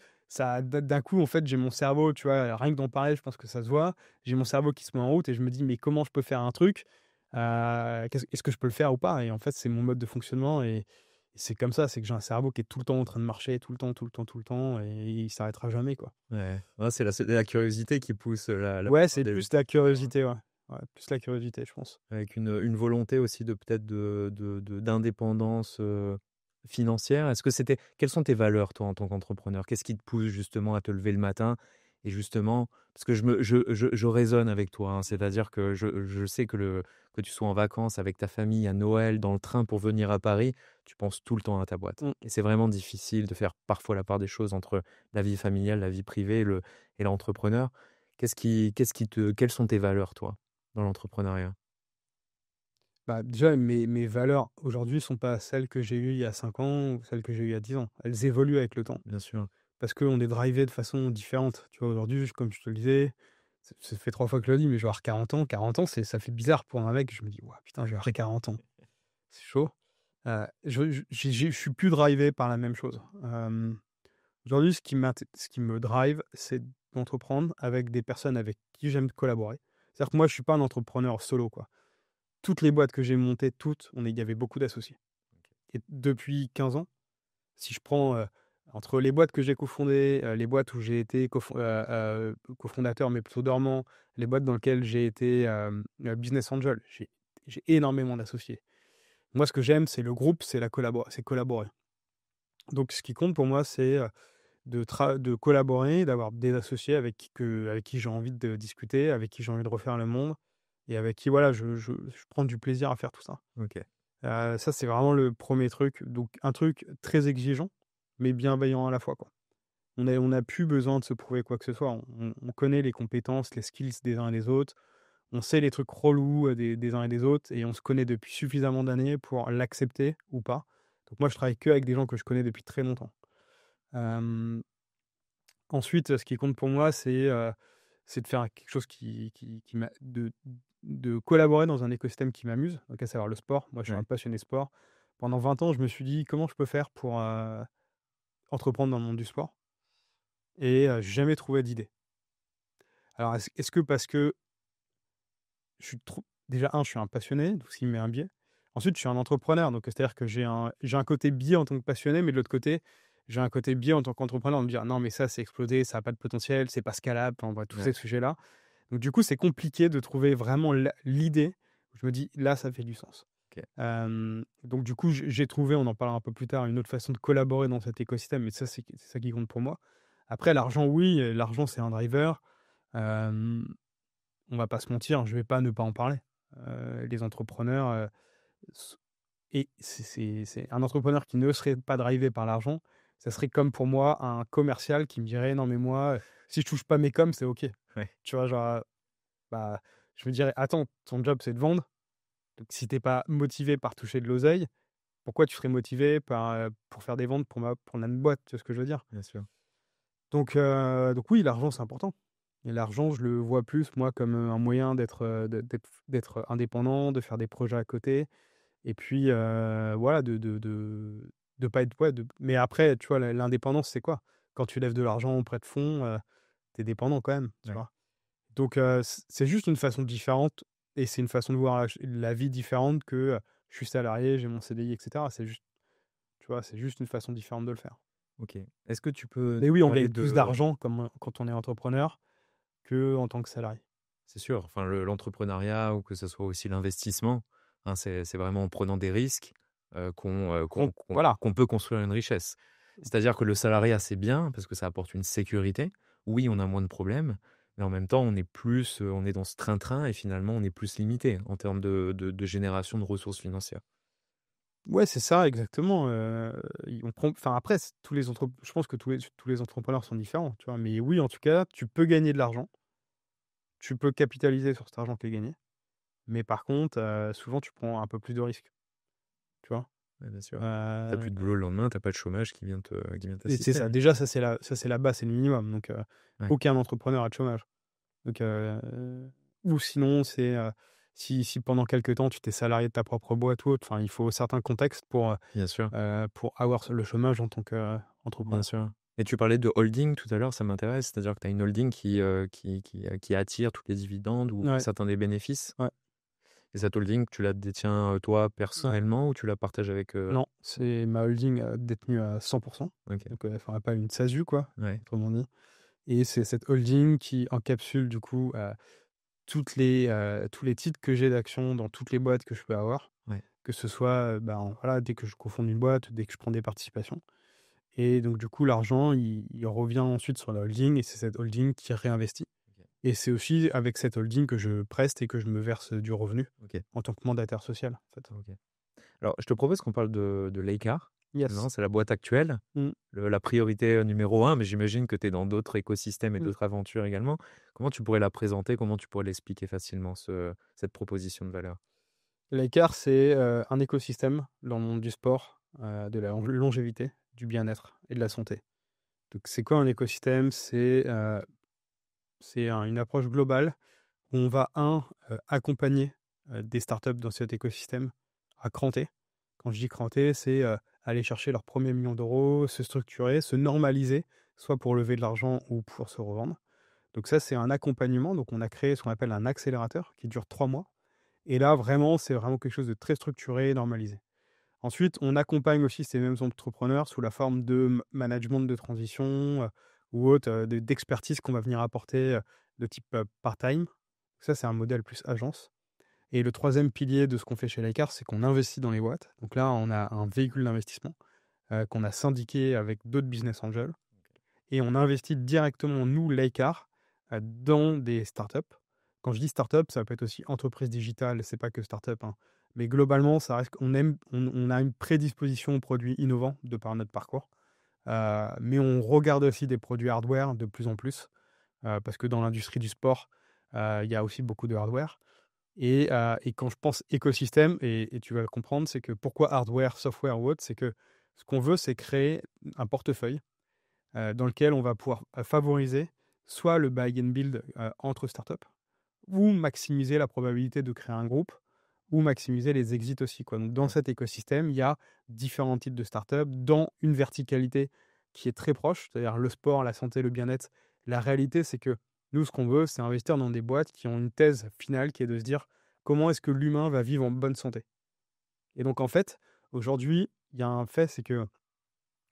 [SPEAKER 1] en fait, j'ai mon cerveau, tu vois? Rien que d'en parler, je pense que ça se voit. J'ai mon cerveau qui se met en route et je me dis: «Mais comment je peux faire un truc? Est-ce que je peux le faire ou pas?» et en fait, c'est mon mode de fonctionnement et c'est comme ça, c'est que j'ai un cerveau qui est tout le temps en train de marcher, tout le temps, tout le temps, tout le temps et il s'arrêtera jamais, quoi.
[SPEAKER 2] Ouais. Ouais, c'est la curiosité qui pousse la
[SPEAKER 1] Ouais,
[SPEAKER 2] plupart
[SPEAKER 1] c'est
[SPEAKER 2] des
[SPEAKER 1] plus la
[SPEAKER 2] entrepreneurs, hein.
[SPEAKER 1] curiosité, ouais. Ouais, plus la curiosité, je pense.
[SPEAKER 2] Avec une volonté aussi de peut-être d'indépendance, financière. Est-ce que c'était quelles sont tes valeurs toi en tant qu'entrepreneur? Qu'est-ce qui te pousse justement à te lever le matin? Et justement parce que je raisonne avec toi, hein, c'est-à-dire que je sais que tu sois en vacances avec ta famille, à Noël, dans le train pour venir à Paris, tu penses tout le temps à ta boîte.
[SPEAKER 1] Mmh.
[SPEAKER 2] Et c'est vraiment difficile de faire parfois la part des choses entre la vie familiale, la vie privée et l'entrepreneur. Quelles sont tes valeurs toi, dans l'entrepreneuriat?
[SPEAKER 1] Bah, déjà, mes valeurs aujourd'hui sont pas celles que j'ai eues il y a 5 ans ou celles que j'ai eues il y a 10 ans. Elles évoluent avec le temps
[SPEAKER 2] Bien sûr.
[SPEAKER 1] parce qu'on est drivé de façon différente. Tu vois, aujourd'hui, comme je te le disais, ça fait 3 fois que je le dis, mais je vais avoir 40 ans. 40 ans, ça fait bizarre pour un mec. Je me dis: «Waouh, putain, je vais avoir 40 ans, c'est chaud». Je suis plus drivé par la même chose. Aujourd'hui, ce qui me drive, c'est d'entreprendre avec des personnes avec qui j'aime collaborer. C'est-à-dire que moi, je suis pas un entrepreneur solo, quoi. Toutes les boîtes que j'ai montées, il y avait beaucoup d'associés et depuis 15 ans, si je prends, entre les boîtes que j'ai cofondées, les boîtes où j'ai été cofondateur, mais plutôt dormant, les boîtes dans lesquelles j'ai été, business angel, j'ai énormément d'associés. Moi, ce que j'aime, c'est le groupe, c'est collaborer. Donc ce qui compte pour moi, c'est, de collaborer, d'avoir des associés avec qui j'ai envie de discuter, avec qui j'ai envie de refaire le monde et avec qui, voilà, je prends du plaisir à faire tout ça.
[SPEAKER 2] OK.
[SPEAKER 1] Ça, c'est vraiment le premier truc, donc un truc très exigeant, mais bienveillant à la fois, quoi. On a plus besoin de se prouver quoi que ce soit. On connaît les compétences, les skills des uns et des autres. On sait les trucs relous, des uns et des autres et on se connaît depuis suffisamment d'années pour l'accepter ou pas Donc moi, je travaille qu'avec des gens que je connais depuis très longtemps. Hem, Ensuite, ce qui compte pour moi, c'est de faire quelque chose qui m'a de collaborer dans un écosystème qui m'amuse, donc à savoir le sport. Moi, je suis un
[SPEAKER 2] Ouais.
[SPEAKER 1] passionné sport. Pendant 20 ans, je me suis dit: «Comment je peux faire pour, entreprendre dans le monde du sport?» Et j'ai jamais trouvé d'idée. Alors est-ce que parce que je suis trop déjà je suis un passionné, donc ce qui me met un biais. Ensuite, je suis un entrepreneur, donc c'est-à-dire que j'ai un côté biais en tant que passionné, mais de l'autre côté, j'ai un côté biais en tant qu'entrepreneur, de me dire: «Non, mais ça, c'est explosé, ça a pas de potentiel, c'est pas scalable», enfin bref, tous
[SPEAKER 2] Ouais.
[SPEAKER 1] ces sujets-là. Donc du coup, c'est compliqué de trouver vraiment l'idée où je me dis: «Là, ça fait du sens».
[SPEAKER 2] OK.
[SPEAKER 1] Donc du coup, j'ai trouvé, on en parlera un peu plus tard, une autre façon de collaborer dans cet écosystème, mais ça, c'est ça qui compte pour moi. Après l'argent, oui, l'argent, c'est un driver. Hem, on va pas se mentir, je vais pas ne pas en parler. Les entrepreneurs, s et c'est un entrepreneur qui ne serait pas drivé par l'argent, ça serait comme pour moi un commercial qui me dirait: «Non mais moi, si je touche pas mes coms, c'est OK».
[SPEAKER 2] Ouais.
[SPEAKER 1] Tu vois? Genre, bah, je me dirais: «Attends, ton job, c'est de vendre, donc si tu es pas motivé par toucher de l'oseille, pourquoi tu serais motivé pour faire des ventes pour notre boîte?» Tu vois ce que je veux dire?
[SPEAKER 2] Bien sûr.
[SPEAKER 1] Donc oui, l'argent, c'est important et l'argent, je le vois plus, moi, comme, un moyen d'être indépendant, de faire des projets à côté et puis, voilà, de pas être ouais, mais après, tu vois, l'indépendance, c'est quoi? Quand tu lèves de l'argent auprès de fonds, tu es dépendant quand même, tu
[SPEAKER 2] Ouais.
[SPEAKER 1] vois? Donc c'est juste une façon différente et c'est une façon de voir la vie différente que, je suis salarié, j'ai mon CDI et cetera. C'est juste, tu vois, c'est juste une façon différente de le faire.
[SPEAKER 2] OK. Est-ce que tu peux
[SPEAKER 1] Mais
[SPEAKER 2] nous
[SPEAKER 1] oui, on
[SPEAKER 2] parler
[SPEAKER 1] gagne plus
[SPEAKER 2] de
[SPEAKER 1] d'argent quand on est entrepreneur qu'en tant que salarié.
[SPEAKER 2] c'est sûr, enfin l'entrepreneuriat ou que ce soit aussi l'investissement, hein, c'est vraiment en prenant des risques,
[SPEAKER 1] Voilà.
[SPEAKER 2] qu'on peut construire une richesse. C'est-à-dire que le salariat, c'est bien parce que ça apporte une sécurité. Oui, on a moins de problèmes, mais en même temps, on est dans ce train-train et finalement, on est plus limité en termes de génération de ressources financières.
[SPEAKER 1] Ouais, c'est ça exactement, on prend enfin après tous les je pense que tous les entrepreneurs sont différents, tu vois? Mais oui, en tout cas, tu peux gagner de l'argent, tu peux capitaliser sur cet argent qui est gagné, mais par contre, souvent tu prends un peu plus de risques, tu vois?
[SPEAKER 2] Ouais, bien sûr. Tu
[SPEAKER 1] Heu
[SPEAKER 2] plus de boulot le lendemain, tu pas de chômage qui vient
[SPEAKER 1] et c'est
[SPEAKER 2] t'assister.
[SPEAKER 1] ça, déjà ça c'est la base, c'est le minimum, donc
[SPEAKER 2] Ouais,
[SPEAKER 1] aucun entrepreneur a de chômage. Donc ou sinon c'est, si pendant quelque temps tu t'es salarié de ta propre boîte ou autre, enfin il faut certains contextes
[SPEAKER 2] bien sûr.
[SPEAKER 1] pour avoir le chômage en tant
[SPEAKER 2] Bien
[SPEAKER 1] qu'entrepreneur.
[SPEAKER 2] sûr. Et tu parlais de holding tout à l'heure, ça m'intéresse. C'est-à-dire que tu as une holding qui attire tous les dividendes ou
[SPEAKER 1] Ouais,
[SPEAKER 2] certains des bénéfices.
[SPEAKER 1] ouais.
[SPEAKER 2] Et cette holding, tu la détiens, toi, personnellement ou tu la partages avec,
[SPEAKER 1] Non, c'est ma holding, détenue à 100.
[SPEAKER 2] OK,
[SPEAKER 1] Donc enfin pas une SASU quoi,
[SPEAKER 2] ouais,
[SPEAKER 1] autrement dit et c'est cette holding qui encapsule du coup, tous les titres que j'ai d'actions dans toutes les boîtes que je peux avoir.
[SPEAKER 2] ouais,
[SPEAKER 1] Que ce soit, ben, voilà, dès que je cofonde une boîte, dès que je prends des participations et donc du coup l'argent il revient ensuite sur la holding et c'est cette holding qui réinvestit
[SPEAKER 2] OK,
[SPEAKER 1] et c'est aussi avec cette holding que je preste et que je me verse du revenu
[SPEAKER 2] OK,
[SPEAKER 1] en tant que mandataire social, en fait.
[SPEAKER 2] OK. Alors, je te propose qu'on parle de Laycar.
[SPEAKER 1] Yes.
[SPEAKER 2] Non, c'est la boîte actuelle,
[SPEAKER 1] Mmh,
[SPEAKER 2] la priorité, numéro un, mais j'imagine que tu es dans d'autres écosystèmes et
[SPEAKER 1] mmh.
[SPEAKER 2] d'autres aventures également. Comment tu pourrais la présenter? Comment tu pourrais l'expliquer facilement cette proposition de valeur?
[SPEAKER 1] L'écart, c'est, un écosystème dans le monde du sport, de la longévité, du bien-être et de la santé. Donc c'est quoi un écosystème? C'est une approche globale où on va accompagner, des startups dans cet écosystème à cranter. Quand je dis cranter, c'est, aller chercher leur 1er million d'euros, se structurer, se normaliser, soit pour lever de l'argent ou pour se revendre. Donc ça, c'est un accompagnement. Donc on a créé ce qu'on appelle un accélérateur qui dure 3 mois et là, vraiment, c'est vraiment quelque chose de très structuré et normalisé. Ensuite, on accompagne aussi ces mêmes entrepreneurs sous la forme de management de transition, ou autre, d'expertise qu'on va venir apporter, de type, part-time. Ça, c'est un modèle plus agence et le troisième pilier de ce qu'on fait chez Lycar, c'est qu'on investit dans les boîtes. Donc là, on a un véhicule d'investissement, qu'on a syndiqué avec d'autres business angels et on investit directement, nous, Lycar, dans des startups. Quand je dis startup, ça peut être aussi entreprise digitale, c'est pas que startup, hein. Mais globalement, ça reste qu'on aime on a une prédisposition aux produits innovants de par notre parcours. Mais on regarde aussi des produits hardware de plus en plus, parce que dans l'industrie du sport, il y a aussi beaucoup de hardware. Et quand je pense écosystème, et tu vas le comprendre, c'est que pourquoi hardware, software ou autre, c'est que ce qu'on veut, c'est créer un portefeuille dans lequel on va pouvoir favoriser soit le buy and build entre startups, ou maximiser la probabilité de créer un groupe, ou maximiser les exits aussi, quoi. Donc dans cet écosystème, il y a différents types de startups dans une verticalité qui est très proche, c'est-à-dire le sport, la santé, le bien-être. La réalité, c'est que nous, ce qu'on veut, c'est investir dans des boîtes qui ont une thèse finale qui est de se dire comment est-ce que l'humain va vivre en bonne santé. Et donc en fait, aujourd'hui, il y a un fait, c'est que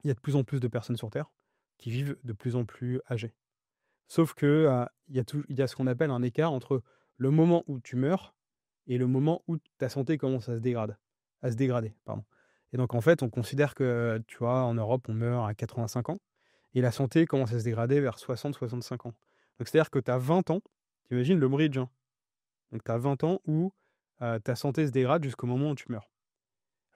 [SPEAKER 1] il y a de plus en plus de personnes sur Terre qui vivent de plus en plus âgées. Sauf que, il y a ce qu'on appelle un écart entre le moment où tu meurs et le moment où ta santé commence à se dégrader, pardon. Et donc en fait, on considère que, tu vois, en Europe, on meurt à 85 ans et la santé commence à se dégrader vers 60-65 ans. Donc c'est-à-dire que tu as 20 ans, tu imagines le bridge, hein. Donc tu as 20 ans où, ta santé se dégrade jusqu'au moment où tu meurs.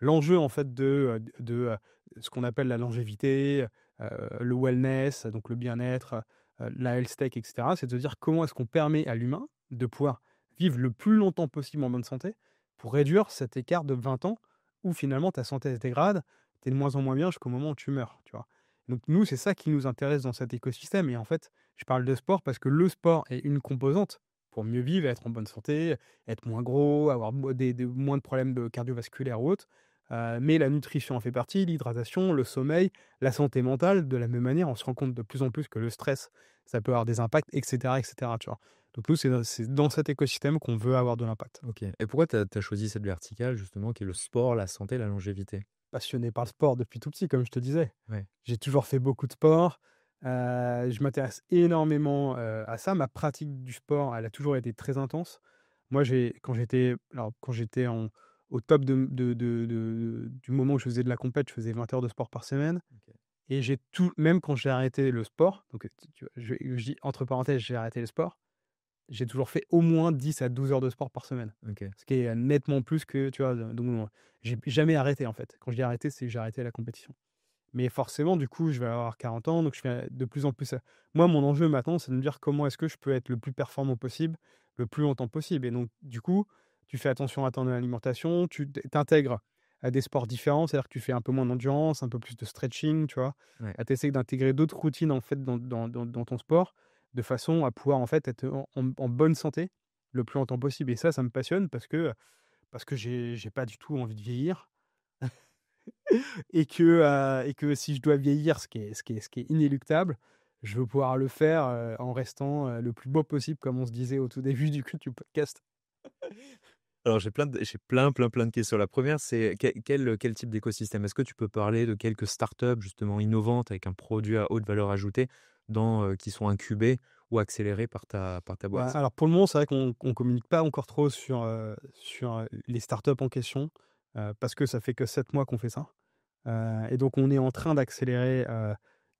[SPEAKER 1] L'enjeu en fait ce qu'on appelle la longévité, le wellness, donc le bien-être, la health tech et cetera, c'est de se dire comment est-ce qu'on permet à l'humain de pouvoir vivre le plus longtemps possible en bonne santé pour réduire cet écart de 20 ans où finalement ta santé se dégrade, tu es de moins en moins bien jusqu'au moment où tu meurs, tu vois? Donc nous, c'est ça qui nous intéresse dans cet écosystème et en fait, je parle de sport parce que le sport est une composante pour mieux vivre, être en bonne santé, être moins gros, avoir moins de problèmes cardiovasculaires ou autres. Mais la nutrition en fait partie, l'hydratation, le sommeil, la santé mentale. De la même manière, on se rend compte de plus en plus que le stress, ça peut avoir des impacts, et cetera, tu vois? Donc nous, c'est dans cet écosystème qu'on veut avoir de l'impact.
[SPEAKER 2] OK. Et pourquoi tu as choisi cette verticale justement qui est le sport, la santé, la longévité?
[SPEAKER 1] Passionné par le sport depuis tout petit, comme je te disais.
[SPEAKER 2] Ouais.
[SPEAKER 1] J'ai toujours fait beaucoup de sport, je m'intéresse énormément, à ça. Ma pratique du sport, elle a toujours été très intense. Moi, quand j'étais au top du moment où je faisais de la compète, je faisais 20 heures de sport par semaine.
[SPEAKER 2] OK.
[SPEAKER 1] Et même quand j'ai arrêté le sport, donc tu vois, je dis entre parenthèses, j'ai arrêté le sport, j'ai toujours fait au moins 10 à 12 heures de sport par semaine.
[SPEAKER 2] OK.
[SPEAKER 1] Ce qui est nettement plus que, tu vois? Donc j'ai jamais arrêté, en fait. Quand je dis arrêté, c'est que j'ai arrêté la compétition. Mais forcément, du coup, je vais avoir 40 ans, donc je fais de plus en plus ça. Moi, mon enjeu maintenant, c'est de me dire comment est-ce que je peux être le plus performant possible, le plus longtemps possible. Et donc, du coup, tu fais attention à ton alimentation, tu t'intègres à des sports différents, c'est-à-dire que tu fais un peu moins d'endurance, un peu plus de stretching, tu vois.
[SPEAKER 2] Ouais.
[SPEAKER 1] Tu essaies d'intégrer d'autres routines en fait dans ton sport, de façon à pouvoir en fait être en bonne santé le plus longtemps possible. Et ça me passionne parce que j'ai pas du tout envie de vieillir. Et que si je dois vieillir, ce qui est inéluctable, je veux pouvoir le faire, en restant, le plus beau possible, comme on se disait au tout début du podcast.
[SPEAKER 2] Alors j'ai plein de questions. La première, c'est quel type d'écosystème? Est-ce que tu peux parler de quelques startups justement innovantes avec un produit à haute valeur ajoutée qui sont incubées ou accélérées par ta
[SPEAKER 1] Ouais,
[SPEAKER 2] boîte?
[SPEAKER 1] alors pour le moment, c'est vrai qu'on communique pas encore trop sur les startups en question, parce que ça fait que 7 mois qu'on fait ça. Et donc on est en train d'accélérer,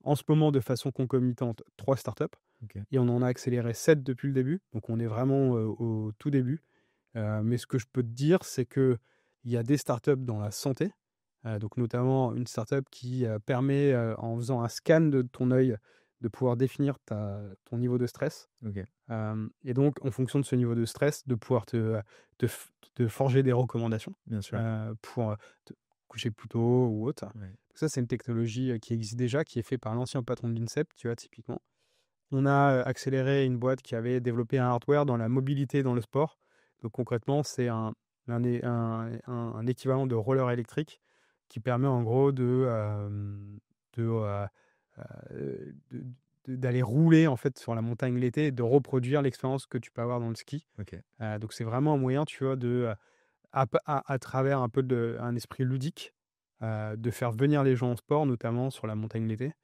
[SPEAKER 1] en ce moment de façon concomitante 3 startups
[SPEAKER 2] OK.
[SPEAKER 1] et on en a accéléré 7 depuis le début. Donc on est vraiment, au tout début. Mais ce que je peux te dire, c'est qu'il y a des startups dans la santé, donc notamment une startup qui, permet, en faisant un scan de ton œil, de pouvoir définir ton niveau de stress.
[SPEAKER 2] OK.
[SPEAKER 1] Et donc en fonction de ce niveau de stress, de pouvoir te forger des recommandations,
[SPEAKER 2] Bien sûr.
[SPEAKER 1] pour, te coucher plus tôt ou autre.
[SPEAKER 2] Ouais.
[SPEAKER 1] Ça, c'est une technologie, qui existe déjà, qui est fait par l'ancien patron de l'INSEP, tu vois, typiquement. On a, accéléré une boîte qui avait développé un hardware dans la mobilité dans le sport. Donc concrètement, c'est un équivalent de roller électrique qui permet en gros de, d'aller rouler en fait sur la montagne l'été et de reproduire l'expérience que tu peux avoir dans le ski.
[SPEAKER 2] OK.
[SPEAKER 1] Donc c'est vraiment un moyen, tu vois, à travers un peu un esprit ludique, de faire venir les gens en sport, notamment sur la montagne l'été.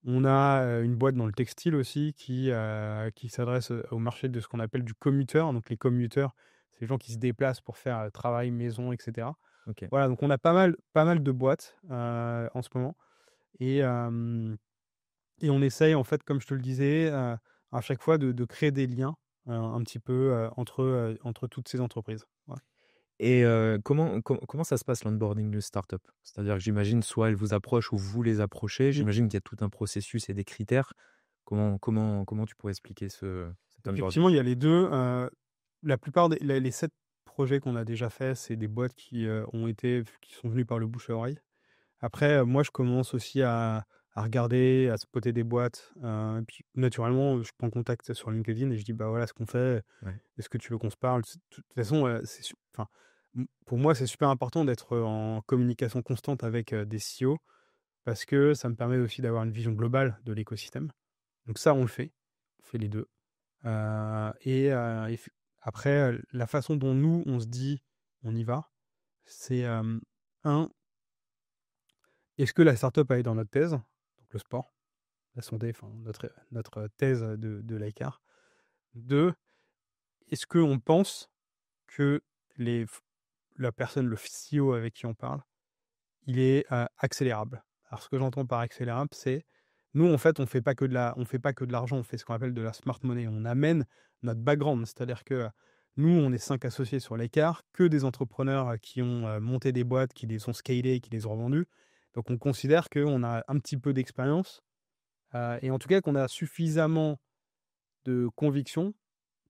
[SPEAKER 1] On a, une boîte dans le textile aussi qui s'adresse, au marché de ce qu'on appelle du commuteur. Donc les commuteurs, c'est les gens qui se déplacent pour faire, travail, maison et cetera.
[SPEAKER 2] OK.
[SPEAKER 1] Voilà, donc on a pas mal de boîtes, en ce moment et hem et on essaye en fait, comme je te le disais, à chaque fois de créer des liens, un petit peu, entre toutes ces entreprises. Ouais.
[SPEAKER 2] Et comment ça se passe l'onboarding d'une startup? C'est-à-dire que j'imagine soit elle vous approche ou vous les approchez.
[SPEAKER 1] Mmh.
[SPEAKER 2] J'imagine qu'il y a tout un processus et des critères. Comment tu pourrais expliquer cet onboarding?
[SPEAKER 1] Effectivement, il y a les 2. La plupart des les 7 projets qu'on a déjà fait, c'est des boîtes qui sont venues par le bouche à oreille. Après, moi, je commence aussi à regarder, à spotter des boîtes, et puis naturellement, je prends contact sur LinkedIn et je dis: «Bah, voilà ce qu'on fait,
[SPEAKER 2] Ouais.
[SPEAKER 1] est-ce que tu veux qu'on se parle?» C'est de toute façon, pour moi, c'est super important d'être en communication constante avec, des CEO parce que ça me permet aussi d'avoir une vision globale de l'écosystème. Donc ça, on fait les 2. Et f après, la façon dont nous, on se dit: «On y va», c'est, 1, est-ce que la startup elle est dans notre thèse? Donc le sport, la santé, enfin notre thèse de l'ICAR. 2, est-ce qu'on pense que les f la personne, le CEO avec qui on parle, il est, accélérable? Alors ce que j'entends par accélérable, c'est nous en fait, on fait pas que de l'argent, on fait ce qu'on appelle de la smart money. On amène notre background, c'est-à-dire que, nous, on est 5 associés sur l'ICAR, que des entrepreneurs, qui ont, monté des boîtes, qui les ont scalées, qui les ont revendues. Donc on considère qu'on a un petit peu d'expérience, et en tout cas qu'on a suffisamment de conviction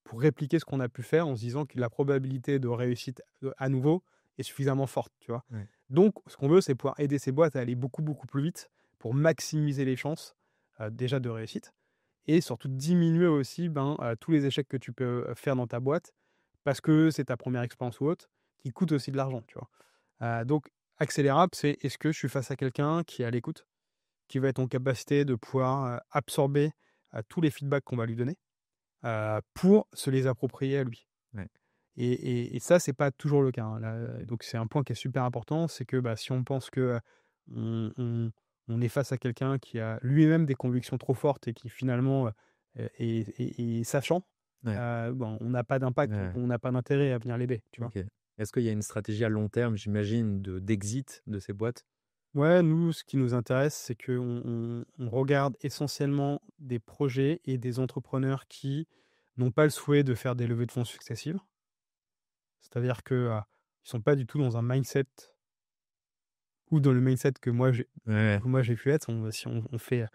[SPEAKER 1] pour répliquer ce qu'on a pu faire en se disant que la probabilité de réussite, à nouveau est suffisamment forte, tu vois?
[SPEAKER 2] Ouais.
[SPEAKER 1] Donc ce qu'on veut, c'est pouvoir aider ces boîtes à aller beaucoup, beaucoup plus vite pour maximiser les chances, déjà de réussite et surtout diminuer aussi, tous les échecs que tu peux, faire dans ta boîte parce que c'est ta première expérience ou autre, qui coûte aussi de l'argent, tu vois? Donc accélérable, c'est est-ce que je suis face à quelqu'un qui est à l'écoute, qui va être en capacité de pouvoir, absorber, tous les feedbacks qu'on va lui donner, pour se les approprier à lui.
[SPEAKER 2] Ouais.
[SPEAKER 1] Et ça, c'est pas toujours le cas, hein, là, donc c'est un point qui est super important, c'est que, si on pense que, on on on est face à quelqu'un qui a lui-même des convictions trop fortes et qui finalement, est sachant,
[SPEAKER 2] Ouais.
[SPEAKER 1] on n'a pas d'impact, donc
[SPEAKER 2] Ouais.
[SPEAKER 1] on n'a pas d'intérêt à venir l'aider, tu vois?
[SPEAKER 2] OK. Est-ce qu'il y a une stratégie à long terme, j'imagine, d'exit de ces boîtes?
[SPEAKER 1] Ouais, nous, ce qui nous intéresse, c'est qu'on regarde essentiellement des projets et des entrepreneurs qui n'ont pas le souhait de faire des levées de fonds successives. C'est-à-dire que, ils sont pas du tout dans un mindset ou dans le mindset
[SPEAKER 2] Ouais, ouais.
[SPEAKER 1] que moi j'ai pu être, si on fait,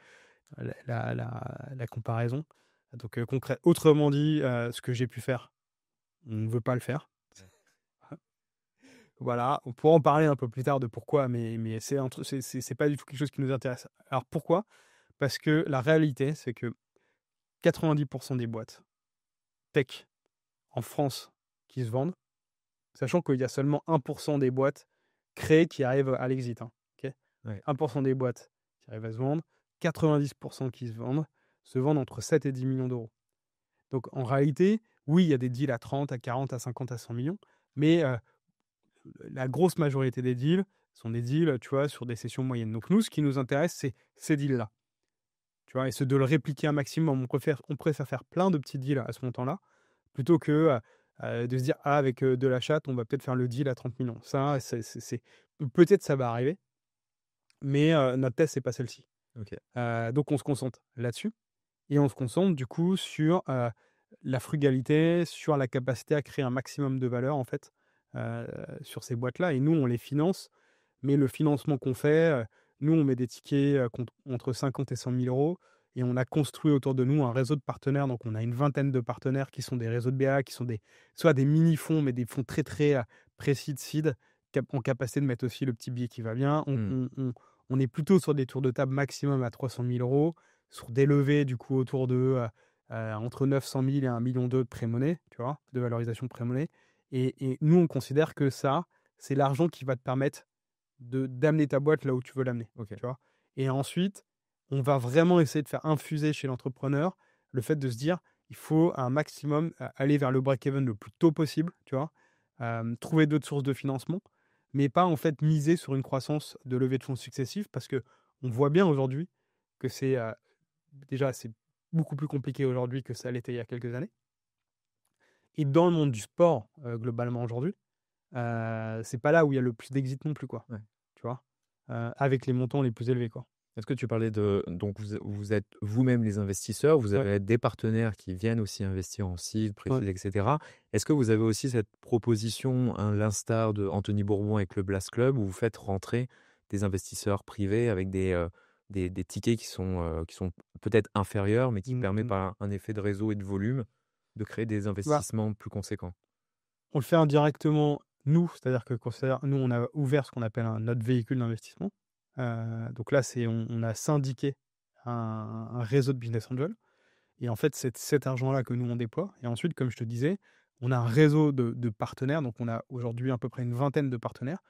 [SPEAKER 1] la comparaison. Donc, autrement dit, ce que j'ai pu faire, on ne veut pas le faire. Voilà, on pourra en parler un peu plus tard de pourquoi, mais c'est pas du tout quelque chose qui nous intéresse. Alors pourquoi? Parce que la réalité, c'est que 90 des boîtes tech en France qui se vendent, sachant qu'il y a seulement 1 des boîtes créées qui arrivent à l'exit, hein, OK?
[SPEAKER 2] Ouais.
[SPEAKER 1] 1 des boîtes qui arrivent à se vendre, 90 qui se vendent entre 7 et 10 millions d'euros. Donc en réalité, oui, il y a des deals à 30, à 40, à 50, à 100 millions, mais la grosse majorité des deals sont des deals, tu vois, sur des sessions moyennes. Donc nous, ce qui nous intéresse, c'est ces deals-là, tu vois? Et c'est de le répliquer un maximum. On préfère faire plein de petits deals à ce montant-là, plutôt que, de se dire: «Ah, avec, de la chatte, on va peut-être faire le deal à 30 millions. Ça, c'est peut-être ça va arriver, mais notre thèse, c'est pas celle-ci.
[SPEAKER 2] OK.
[SPEAKER 1] Donc on se concentre là-dessus et on se concentre du coup sur, la frugalité, sur la capacité à créer un maximum de valeur en fait, sur ces boîtes-là et nous, on les finance, mais le financement qu'on fait, nous, on met des tickets, entre 50 et 100 000 € et on a construit autour de nous un réseau de partenaires. Donc on a une vingtaine de partenaires qui sont des réseaux de BA, qui sont soit des mini-fonds, mais des fonds très, très, précis de seed, en capacité de mettre aussi le petit billet qui va bien.
[SPEAKER 2] Mmh.
[SPEAKER 1] On est plutôt sur des tours de table maximum à 300 000 €, sur des levées du coup autour de, entre 900 000 et 1 200 000 de pré-money, tu vois? De valorisation pré-money et nous, on considère que ça, c'est l'argent qui va te permettre d'amener ta boîte là où tu veux l'amener,
[SPEAKER 2] OK.
[SPEAKER 1] tu vois? Et ensuite, on va vraiment essayer de faire infuser chez l'entrepreneur le fait de se dire: «Il faut un maximum, aller vers le break-even le plus tôt possible», tu vois? Trouver d'autres sources de financement, mais pas en fait miser sur une croissance de levée de fonds successives parce que on voit bien aujourd'hui que déjà c'est beaucoup plus compliqué aujourd'hui que ça l'était il y a quelques années et dans le monde du sport, globalement aujourd'hui, c'est pas là où il y a le plus d'exit non plus, quoi.
[SPEAKER 2] Ouais.
[SPEAKER 1] Tu vois? Avec les montants les plus élevés, quoi.
[SPEAKER 2] Est-ce que tu parlais de donc vous êtes vous-même les investisseurs, vous
[SPEAKER 1] Ouais,
[SPEAKER 2] avez des partenaires qui viennent aussi investir en seed,
[SPEAKER 1] ouais.
[SPEAKER 2] précise et cetera. Est-ce que vous avez aussi cette proposition, à l'instar de Anthony Bourbon avec le Blast Club, où vous faites rentrer des investisseurs privés avec des tickets qui sont peut-être inférieurs, mais qui
[SPEAKER 1] Mmh
[SPEAKER 2] permet
[SPEAKER 1] mh.
[SPEAKER 2] par un effet de réseau et de volume, de créer des
[SPEAKER 1] Bah,
[SPEAKER 2] investissements plus conséquents?
[SPEAKER 1] On le fait indirectement, nous, c'est-à-dire que nous, on a ouvert ce qu'on appelle notre véhicule d'investissement. Donc là, on a syndiqué un réseau de business angels. Et en fait, c'est cet argent-là que nous, on déploie. Et ensuite, comme je te disais, on a un réseau de partenaires. Donc, on a aujourd'hui à peu près une vingtaine de partenaires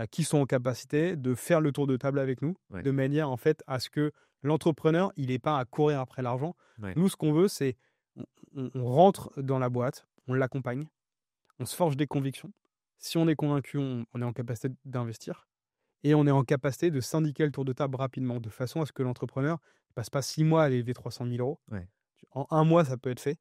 [SPEAKER 1] qui sont en capacité de faire le tour de table avec nous,
[SPEAKER 2] Ouais.
[SPEAKER 1] de manière en fait à ce que l'entrepreneur, il n'ait pas à courir après l'argent.
[SPEAKER 2] Ouais.
[SPEAKER 1] Nous, ce qu'on veut, c'est on rentre dans la boîte, on l'accompagne, on se forge des convictions. Si on est convaincu, on est en capacité d'investir et on est en capacité de syndiquer le tour de table rapidement, de façon à ce que l'entrepreneur ne passe pas 6 mois à lever 300 000 euros.
[SPEAKER 2] Ouais.
[SPEAKER 1] En un mois, ça peut être fait.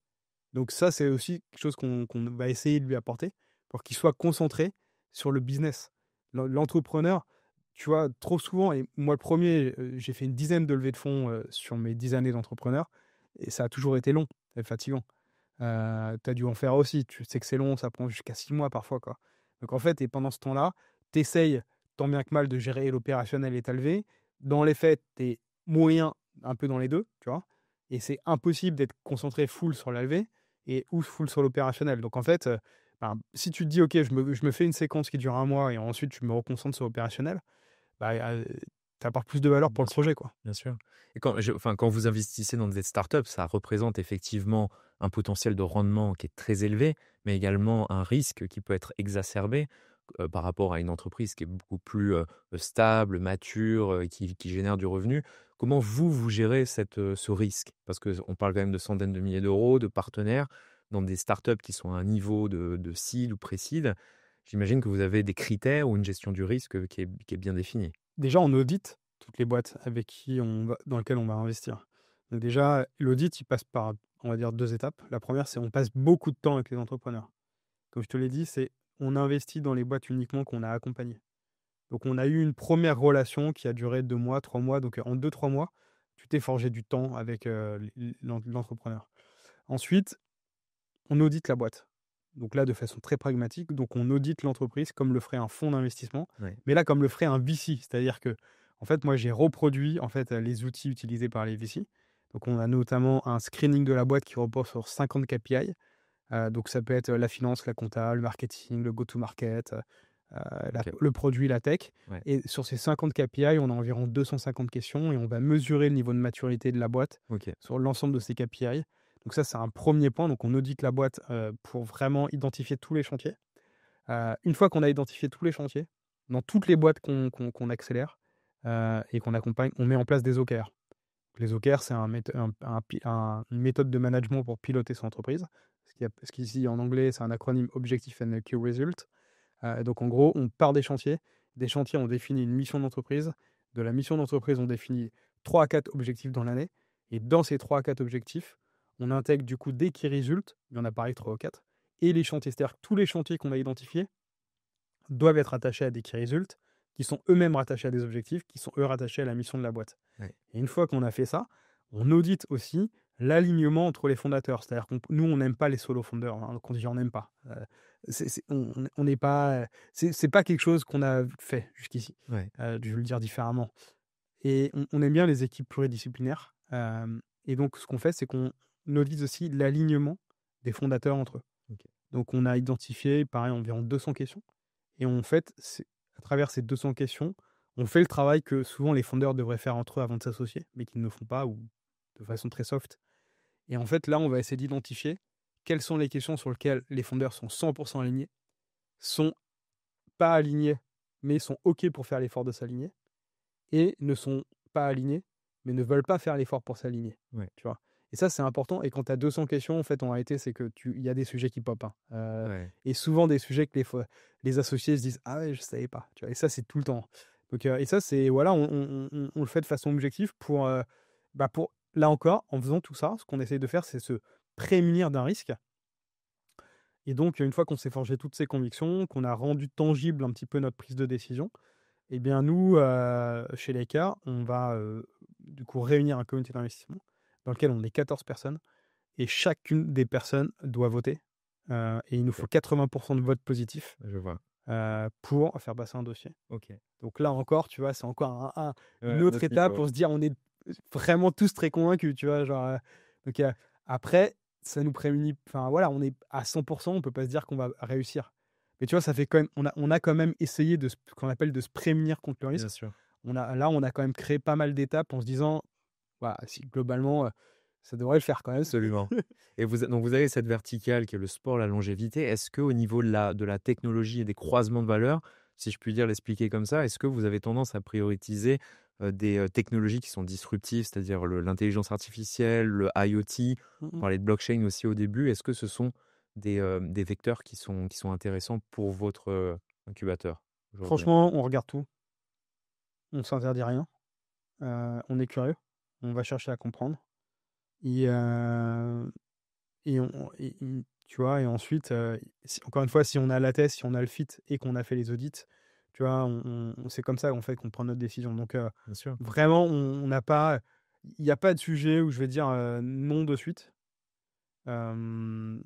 [SPEAKER 1] Donc ça, c'est aussi quelque chose qu'on va essayer de lui apporter pour qu'il soit concentré sur le business. L'entrepreneur, tu vois, trop souvent, et moi le premier, j'ai fait une dizaine de levées de fonds sur mes 10 années d'entrepreneur, et ça a toujours été long et fatigant. Tu as dû en faire aussi, tu sais que c'est long, ça prend jusqu'à 6 mois parfois, quoi. Donc en fait, et pendant ce temps-là, tu essayes tant bien que mal de gérer l'opérationnel et ta levée. Dans les faits, tu es moyen un peu dans les deux, tu vois, et c'est impossible d'être concentré full sur la levée et ou full sur l'opérationnel. Donc en fait, si tu te dis: «OK, je me fais une séquence qui dure un mois et ensuite je me reconcentre sur l'opérationnel», bah, tu apportes plus de valeur pour
[SPEAKER 2] Bien
[SPEAKER 1] le
[SPEAKER 2] sûr,
[SPEAKER 1] projet, quoi.
[SPEAKER 2] bien sûr. Et quand vous investissez dans des startups, ça représente effectivement un potentiel de rendement qui est très élevé, mais également un risque qui peut être exacerbé par rapport à une entreprise qui est beaucoup plus stable, mature, qui génère du revenu. Comment vous gérez ce risque? Parce qu'on parle quand même de centaines de milliers d'euros, de partenaires, dans des startups qui sont à un niveau de seed ou pré-seed. J'imagine que vous avez des critères ou une gestion du risque qui est bien définie.
[SPEAKER 1] Déjà, on audite toutes les boîtes avec qui dans lesquelles on va investir. Donc déjà, l'audit, il passe par, on va dire, 2 étapes. La première, c'est on passe beaucoup de temps avec les entrepreneurs. Comme je te l'ai dit, on investit dans les boîtes uniquement qu'on a accompagnées. Donc on a eu une première relation qui a duré 2 mois, 3 mois. Donc en 2-3 mois, tu t'es forgé du temps avec l'entrepreneur. Ensuite, on audite la boîte. Donc là, de façon très pragmatique, donc on audite l'entreprise comme le ferait un fonds d'investissement,
[SPEAKER 2] Ouais.
[SPEAKER 1] mais là, comme le ferait un VC. C'est-à-dire que, en fait, moi, j'ai reproduit en fait, les outils utilisés par les VC. Donc on a notamment un screening de la boîte qui repose sur 50 KPI. Donc ça peut être la finance, la compta, le marketing, le go-to-market,
[SPEAKER 2] OK.
[SPEAKER 1] le produit, la tech.
[SPEAKER 2] Ouais.
[SPEAKER 1] Et sur ces 50 KPI, on a environ 250 questions et on va mesurer le niveau de maturité de la boîte
[SPEAKER 2] OK.
[SPEAKER 1] sur l'ensemble de ces KPI. Donc ça, c'est un premier point. Donc on audite la boîte pour vraiment identifier tous les chantiers. Une fois qu'on a identifié tous les chantiers, dans toutes les boîtes qu'on accélère et qu'on accompagne, on met en place des OKR. Les OKR, c'est une méthode de management pour piloter son entreprise. Ce qu'ici, en anglais, c'est un acronyme Objective and Key Result. Donc, en gros, on part des chantiers. Des chantiers, on définit une mission d'entreprise. De la mission d'entreprise, on définit 3 à 4 objectifs dans l'année. Et dans ces 3 à 4 objectifs, on intègre du coup des key results. Il y en a pareil 3 ou 4. Et les chantiers. C'est-à-dire que tous les chantiers qu'on a identifiés doivent être attachés à des key results qui sont eux-mêmes rattachés à des objectifs, qui sont eux rattachés à la mission de la boîte.
[SPEAKER 2] Ouais.
[SPEAKER 1] Et une fois qu'on a fait ça, on audite aussi l'alignement entre les fondateurs. C'est-à-dire que nous, on n'aime pas les solo founders. Hein, donc on dit on n'aime pas. On n'est pas. C'est pas quelque chose qu'on a fait jusqu'ici.
[SPEAKER 2] Ouais.
[SPEAKER 1] Je vais le dire différemment. Et on aime bien les équipes pluridisciplinaires. Et donc, ce qu'on fait, c'est qu'on audite aussi l'alignement des fondateurs entre eux.
[SPEAKER 2] OK.
[SPEAKER 1] Donc, on a identifié, pareil, environ 200 questions. Et en fait, à travers ces 200 questions, on fait le travail que souvent les fondeurs devraient faire entre eux avant de s'associer, mais qu'ils ne font pas ou de façon très soft. Et en fait, là, on va essayer d'identifier quelles sont les questions sur lesquelles les fondeurs sont 100% alignés, sont pas alignés, mais sont OK pour faire l'effort de s'aligner, et ne sont pas alignés, mais ne veulent pas faire l'effort pour s'aligner.
[SPEAKER 2] Ouais.
[SPEAKER 1] Tu vois? Et ça, c'est important. Et quand tu as 200 questions, en fait, en réalité, c'est que il y a des sujets qui popent. Hein.
[SPEAKER 2] Ouais.
[SPEAKER 1] Et souvent des sujets que les associés se disent: «Ah ouais, je savais pas». Tu vois? Et ça, c'est tout le temps. Donc, et ça, c'est voilà, on le fait de façon objective pour là encore, en faisant tout ça, ce qu'on essaye de faire, c'est se prémunir d'un risque. Et donc, une fois qu'on s'est forgé toutes ces convictions, qu'on a rendu tangible un petit peu notre prise de décision, eh bien nous, chez Leica, on va, du coup réunir un comité d'investissement dans lequel on est 14 personnes et chacune des personnes doit voter, et il nous
[SPEAKER 2] OK.
[SPEAKER 1] faut 80 de votes positifs,
[SPEAKER 2] Je vois.
[SPEAKER 1] pour faire passer un dossier.
[SPEAKER 2] OK.
[SPEAKER 1] Donc là encore, tu vois, c'est encore
[SPEAKER 2] Ouais,
[SPEAKER 1] une
[SPEAKER 2] un
[SPEAKER 1] autre
[SPEAKER 2] autre
[SPEAKER 1] étape
[SPEAKER 2] niveau.
[SPEAKER 1] pour se dire: «On est vraiment tous très convaincus», tu vois? Genre, donc, après ça nous prémunit, enfin voilà, on est à 100%, on peut pas se dire qu'on va réussir. Mais tu vois, ça fait quand même, on a quand même essayé de ce qu'on appelle de se prémunir contre le
[SPEAKER 2] Bien
[SPEAKER 1] risque.
[SPEAKER 2] sûr.
[SPEAKER 1] On a quand même créé pas mal d'étapes en se disant: «Voilà, si globalement, ça devrait le faire quand même».
[SPEAKER 2] Absolument. Et donc vous avez cette verticale qui est le sport, la longévité. Est-ce qu'au niveau de la technologie et des croisements de valeurs, si je puis dire, l'expliquer comme ça, est-ce que vous avez tendance à prioriser des technologies qui sont disruptives, c'est-à-dire l'intelligence artificielle, le IoT,
[SPEAKER 1] Mmh
[SPEAKER 2] on
[SPEAKER 1] mh.
[SPEAKER 2] parlait de blockchain aussi au début. Est-ce que ce sont des vecteurs qui sont intéressants pour votre incubateur aujourd'hui?
[SPEAKER 1] Franchement, on regarde tout, on s'interdit rien, on est curieux, on va chercher à comprendre et tu vois? Et ensuite, si encore une fois, si on a la thèse, si on a le fit et qu'on a fait les audits, tu vois? C'est comme ça, en fait, qu'on prend notre décision. Donc,
[SPEAKER 2] Bien sûr.
[SPEAKER 1] vraiment, on n'a pas il y a pas de sujet où je vais dire, non de suite. Hem,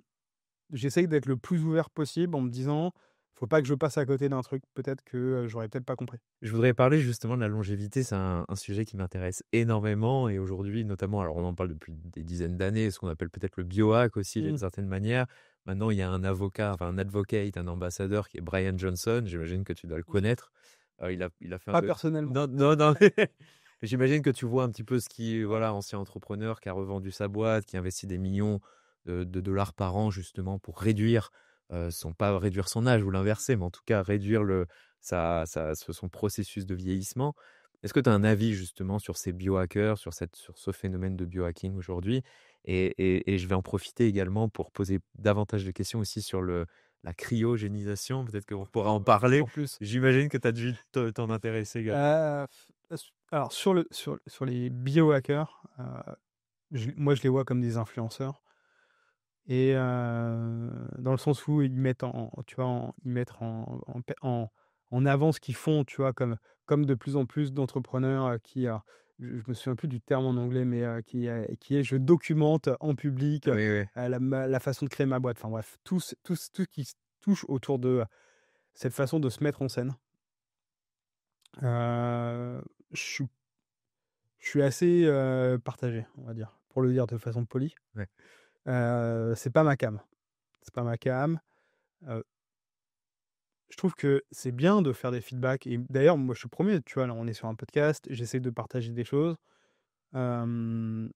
[SPEAKER 1] J'essaye d'être le plus ouvert possible en me disant: «Faut pas que je passe à côté d'un truc, peut-être que, j'aurais peut-être pas compris».
[SPEAKER 2] Je voudrais parler justement de la longévité, c'est un sujet qui m'intéresse énormément et aujourd'hui notamment, alors on en parle depuis des dizaines d'années, ce qu'on appelle peut-être le biohack aussi d'une
[SPEAKER 1] Mmh.
[SPEAKER 2] certaine manière. Maintenant, il y a un avocat, enfin un advocate, un ambassadeur qui est Brian Johnson, j'imagine que tu dois le connaître. Il a fait un
[SPEAKER 1] Pas
[SPEAKER 2] de
[SPEAKER 1] personnellement.
[SPEAKER 2] non, non, non, mais j'imagine que tu vois un petit peu ce qui voilà, ancien entrepreneur qui a revendu sa boîte, qui investit des millions de dollars par an justement pour réduire, pas réduire son âge ou l'inverser, mais en tout cas réduire son processus de vieillissement. Est-ce que tu as un avis justement sur ces biohackers, sur ce phénomène de biohacking aujourd'hui? Et je vais en profiter également pour poser davantage de questions aussi sur la cryogénisation. Peut-être qu'on pourra en parler.
[SPEAKER 1] En plus.
[SPEAKER 2] J'imagine que tu as dû t'en intéresser également.
[SPEAKER 1] Alors sur les biohackers, moi je les vois comme des influenceurs et dans le sens où ils mettent tu vois, ils mettent en avant ce qu'ils font, tu vois? Comme de plus en plus d'entrepreneurs, je me souviens plus du terme en anglais, mais qui est: «Je documente en public,
[SPEAKER 2] Oui, oui.
[SPEAKER 1] la façon de créer ma boîte». Enfin bref, tout ce qui se touche autour de cette façon de se mettre en scène. Je suis Je suis assez, partagé, on va dire, pour le dire de façon polie.
[SPEAKER 2] Ouais.
[SPEAKER 1] C'est pas ma came. C'est pas ma came. Heu, je trouve que c'est bien de faire des feedbacks et d'ailleurs, moi, je suis le 1er, tu vois? Là, on est sur un podcast, j'essaie de partager des choses, hem,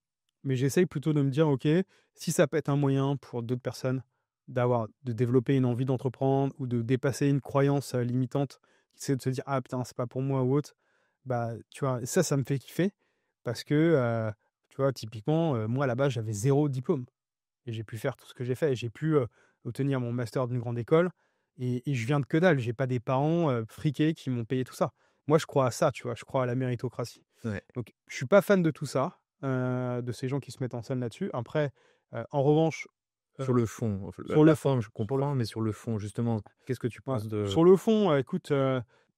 [SPEAKER 1] mais j'essaye plutôt de me dire: «OK, si ça peut être un moyen pour d'autres personnes de développer une envie d'entreprendre ou de dépasser une croyance, limitante, qui c'est de se dire: "Ah putain, c'est pas pour moi" ou autre", bah, tu vois? Ça me fait kiffer parce que, tu vois, typiquement, moi, à la base, j'avais zéro diplôme et j'ai pu faire tout ce que j'ai fait et j'ai pu, obtenir mon master d'une grande école et je viens de que dalle. J'ai pas des parents, friqués qui m'ont payé tout ça. Moi, je crois à ça, tu vois? Je crois à la méritocratie.
[SPEAKER 2] Ouais.
[SPEAKER 1] Donc je suis pas fan de tout ça, de ces gens qui se mettent en scène là-dessus. Après, en revanche,
[SPEAKER 2] Sur le fond, enfin, la
[SPEAKER 1] sur le
[SPEAKER 2] la
[SPEAKER 1] fond
[SPEAKER 2] forme, je
[SPEAKER 1] sur le
[SPEAKER 2] comprends, mais sur le fond, justement, qu'est-ce que tu
[SPEAKER 1] ouais,
[SPEAKER 2] penses de
[SPEAKER 1] sur le fond, écoute,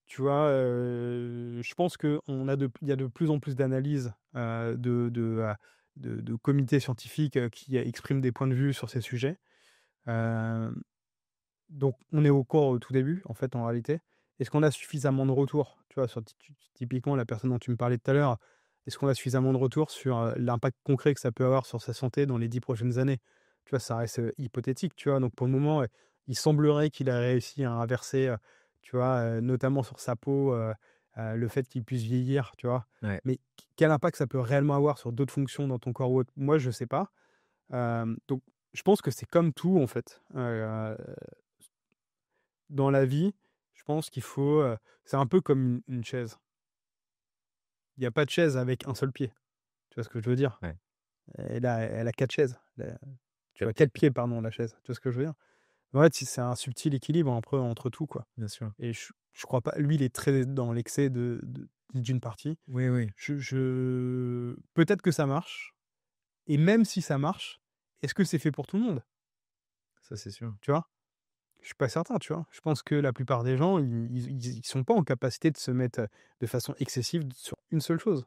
[SPEAKER 1] tu vois, je pense il y a de plus en plus d'analyses, de comités scientifiques, qui expriment des points de vue sur ces sujets. Hem, donc on est encore au tout début, en fait, en réalité. Est-ce qu'on a suffisamment de retours? Tu vois, sur typiquement la personne dont tu me parlais tout à l'heure, est-ce qu'on a suffisamment de retours sur, l'impact concret que ça peut avoir sur sa santé dans les 10 prochaines années? Tu vois, ça reste, hypothétique, tu vois? Donc pour le moment, il semblerait qu'il a réussi à inverser, tu vois, notamment sur sa peau, le fait qu'il puisse vieillir, tu vois?
[SPEAKER 2] ouais.
[SPEAKER 1] Mais quel impact ça peut réellement avoir sur d'autres fonctions dans ton corps ou autre? Moi, je sais pas. Donc je pense que c'est comme tout, en fait. Dans la vie, je pense qu'il faut, c'est un peu comme une chaise. Il y a pas de chaise avec un seul pied. Tu vois ce que je veux dire?
[SPEAKER 2] Ouais.
[SPEAKER 1] Elle a 4 chaises. Tu vois, 4
[SPEAKER 2] Capté.
[SPEAKER 1] pieds, pardon, la chaise. Tu vois ce que je veux dire? En fait, c'est un subtil équilibre entre tout, quoi.
[SPEAKER 2] Bien sûr.
[SPEAKER 1] Et je crois pas, lui, il est très dans l'excès d'une partie.
[SPEAKER 2] Oui, oui,
[SPEAKER 1] Peut-être que ça marche et même si ça marche, est-ce que c'est fait pour tout le monde?
[SPEAKER 2] ça c'est sûr.
[SPEAKER 1] Tu vois? Je suis pas certain, tu vois? Je pense que la plupart des gens, ils sont pas en capacité de se mettre, de façon excessive sur une seule chose,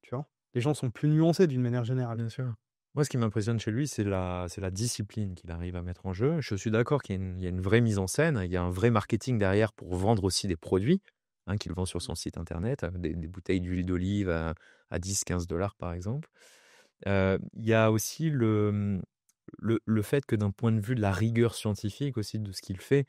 [SPEAKER 1] tu vois? Les gens sont plus nuancés d'une manière générale.
[SPEAKER 2] Bien sûr. Moi, ce qui m'impressionne chez lui, c'est la discipline qu'il arrive à mettre en jeu. Je suis d'accord qu'il y a une vraie mise en scène, il y a un vrai marketing derrière pour vendre aussi des produits, hein, qu'il vend sur son site internet, des bouteilles d'huile d'olive à 10-15 $ par exemple. Il y a aussi le fait que d'un point de vue de la rigueur scientifique aussi de ce qu'il fait,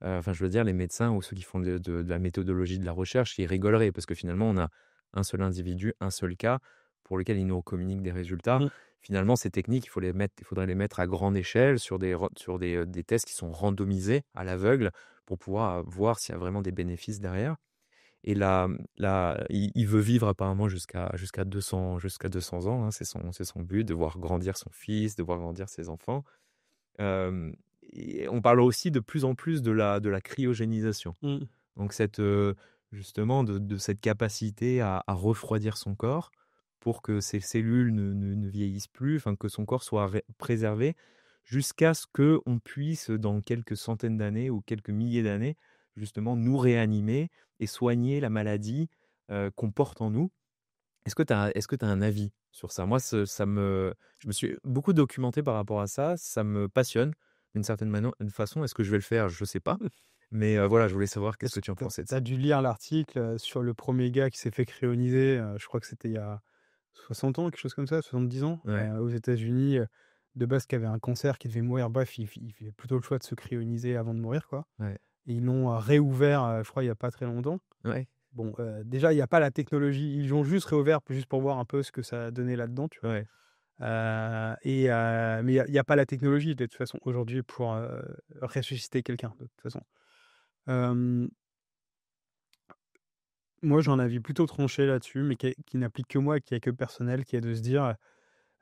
[SPEAKER 2] enfin, je veux dire, les médecins ou ceux qui font de la méthodologie de la recherche, ils rigoleraient parce que finalement, on a un seul individu, un seul cas pour lequel ils nous communiquent des résultats.
[SPEAKER 1] Mmh.
[SPEAKER 2] Finalement, ces techniques, il faudrait les mettre à grande échelle sur des tests qui sont randomisés à l'aveugle pour pouvoir voir s'il y a vraiment des bénéfices derrière. Et là, il veut vivre apparemment jusqu'à 200 ans, hein, c'est son but, de voir grandir son fils, de voir grandir ses enfants. Hem Et on parle aussi de plus en plus de la cryogénisation.
[SPEAKER 1] Mmh.
[SPEAKER 2] Donc justement de cette capacité à refroidir son corps pour que ses cellules ne vieillissent plus, enfin que son corps soit préservé jusqu'à ce qu'on puisse, dans quelques centaines d'années ou quelques milliers d'années, justement nous réanimer et soigner la maladie qu'on porte en nous. Est-ce que tu as un avis sur ça? Moi, je me suis beaucoup documenté par rapport à ça. Ça me passionne d'une certaine façon. Est-ce que je vais le faire? Je ne sais pas. Mais voilà, je voulais savoir qu'est-ce que tu en
[SPEAKER 1] Tu
[SPEAKER 2] pensais de
[SPEAKER 1] as
[SPEAKER 2] ça?
[SPEAKER 1] dû lire l'article, sur le premier gars qui s'est fait cryogéniser, je crois que c'était il y a 60 ans, quelque chose comme ça, 70 ans,
[SPEAKER 2] Ouais,
[SPEAKER 1] aux États-Unis, de base qui avait un cancer, qui devait mourir. Bref, il fait plutôt le choix de se cryogéniser avant de mourir, quoi,
[SPEAKER 2] ouais,
[SPEAKER 1] et ils l'ont, réouvert, je crois il y a pas très longtemps.
[SPEAKER 2] ouais,
[SPEAKER 1] Bon, déjà il y a pas la technologie, ils l'ont juste réouvert juste pour voir un peu ce que ça a donné là-dedans, tu vois?
[SPEAKER 2] ouais,
[SPEAKER 1] Mais il y a pas la technologie de toute façon aujourd'hui pour, ressusciter quelqu'un, de toute façon. Hem Moi, j'ai un avis plutôt tranché là-dessus, mais qui n'applique que moi et qui est que personnel, qui est de se dire,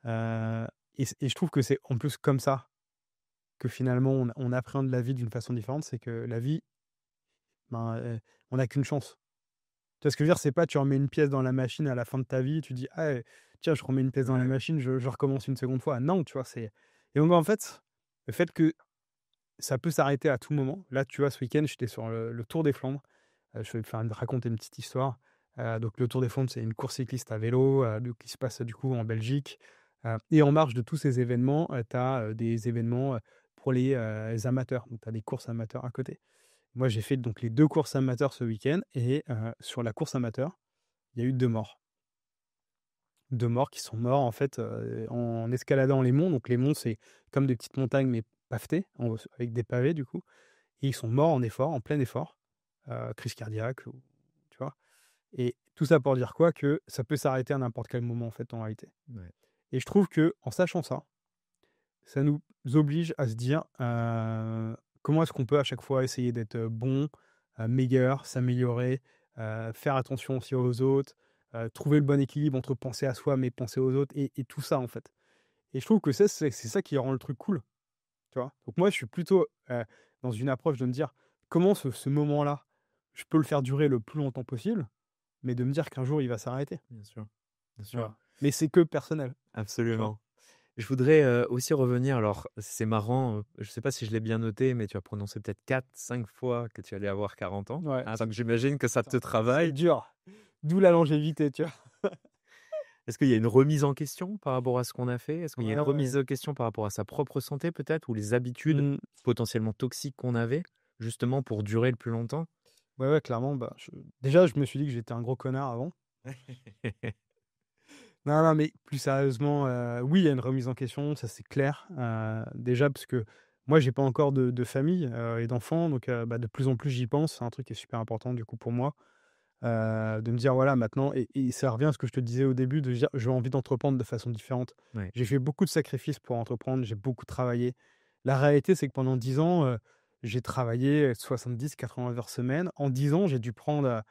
[SPEAKER 1] et je trouve que c'est en plus comme ça que finalement on appréhende la vie d'une façon différente. C'est que la vie, ben, on n'a qu'une chance. Tu vois ce que je veux dire? C'est pas tu remets une pièce dans la machine à la fin de ta vie, tu dis: «Ah, tiens, je remets une pièce dans la
[SPEAKER 2] ouais,
[SPEAKER 1] machine, je recommence une seconde fois». Non, tu vois? Et donc en fait, le fait que ça peut s'arrêter à tout moment. Là, tu vois, ce week-end, j'étais sur le Tour des Flandres. Je vais te raconter une petite histoire. Donc le Tour des Flandres, c'est une course cycliste à vélo, donc qui se passe, du coup, en Belgique. Et en marge de tous ces événements, tu as, des événements, pour les, amateurs. Donc tu as des courses amateurs à côté. Moi, j'ai fait donc les 2 courses amateurs ce week-end et sur la course amateur, il y a eu 2 morts. 2 morts qui sont morts, en fait, en escaladant les monts. Donc les monts, c'est comme des petites montagnes, mais pavetées, avec des pavés, du coup, et ils sont morts en effort, en plein effort, crise cardiaque ou tu vois? Et tout ça pour dire quoi? Que ça peut s'arrêter à n'importe quel moment, en fait, en réalité.
[SPEAKER 2] ouais,
[SPEAKER 1] Et je trouve que en sachant ça, ça nous oblige à se dire, comment est-ce qu'on peut à chaque fois essayer d'être, bon, meilleur, s'améliorer, faire attention aussi aux autres, trouver le bon équilibre entre penser à soi, mais penser aux autres et tout ça, en fait. Et je trouve que ça, c'est ça qui rend le truc cool, tu vois? Donc moi, je suis plutôt, dans une approche de me dire: «Comment ce moment-là, je peux le faire durer le plus longtemps possible?» Mais de me dire qu'un jour il va s'arrêter,
[SPEAKER 2] bien sûr, bien sûr,
[SPEAKER 1] voilà. Mais c'est que personnel, tu vois?
[SPEAKER 2] absolument. Je voudrais, aussi revenir, alors c'est marrant, je ne sais pas si je l'ai bien noté, mais tu as prononcé peut-être 4, 5 fois que tu allais avoir 40 ans.
[SPEAKER 1] Ouais,
[SPEAKER 2] Ah, donc j'imagine que ça te
[SPEAKER 1] putain, c'est
[SPEAKER 2] travaille.
[SPEAKER 1] dur. D'où la longévité, tu vois?
[SPEAKER 2] Est-ce qu'il y a une remise en question par rapport à ce qu'on a fait? Est-ce qu'il y a
[SPEAKER 1] Ouais,
[SPEAKER 2] une
[SPEAKER 1] ouais.
[SPEAKER 2] remise en question par rapport à sa propre santé peut-être ou les habitudes
[SPEAKER 1] Mmh.
[SPEAKER 2] potentiellement toxiques qu'on avait, justement pour durer le plus longtemps?
[SPEAKER 1] Ouais, ouais, clairement, bah, déjà, je me suis dit que j'étais un gros connard avant. Non, non, mais plus sérieusement, oui, il y a une remise en question, ça c'est clair. Déjà parce que moi, j'ai pas encore de famille, et d'enfants, donc bah, de plus en plus j'y pense. C'est un truc qui est super important du coup pour moi, de me dire voilà maintenant, et ça revient à ce que je te disais au début, de dire: «J'ai envie d'entreprendre de façon différente».
[SPEAKER 2] Ouais,
[SPEAKER 1] J'ai fait beaucoup de sacrifices pour entreprendre, j'ai beaucoup travaillé. La réalité, c'est que pendant 10 ans, j'ai travaillé 70-80 heures semaine. En 10 ans, j'ai dû prendre,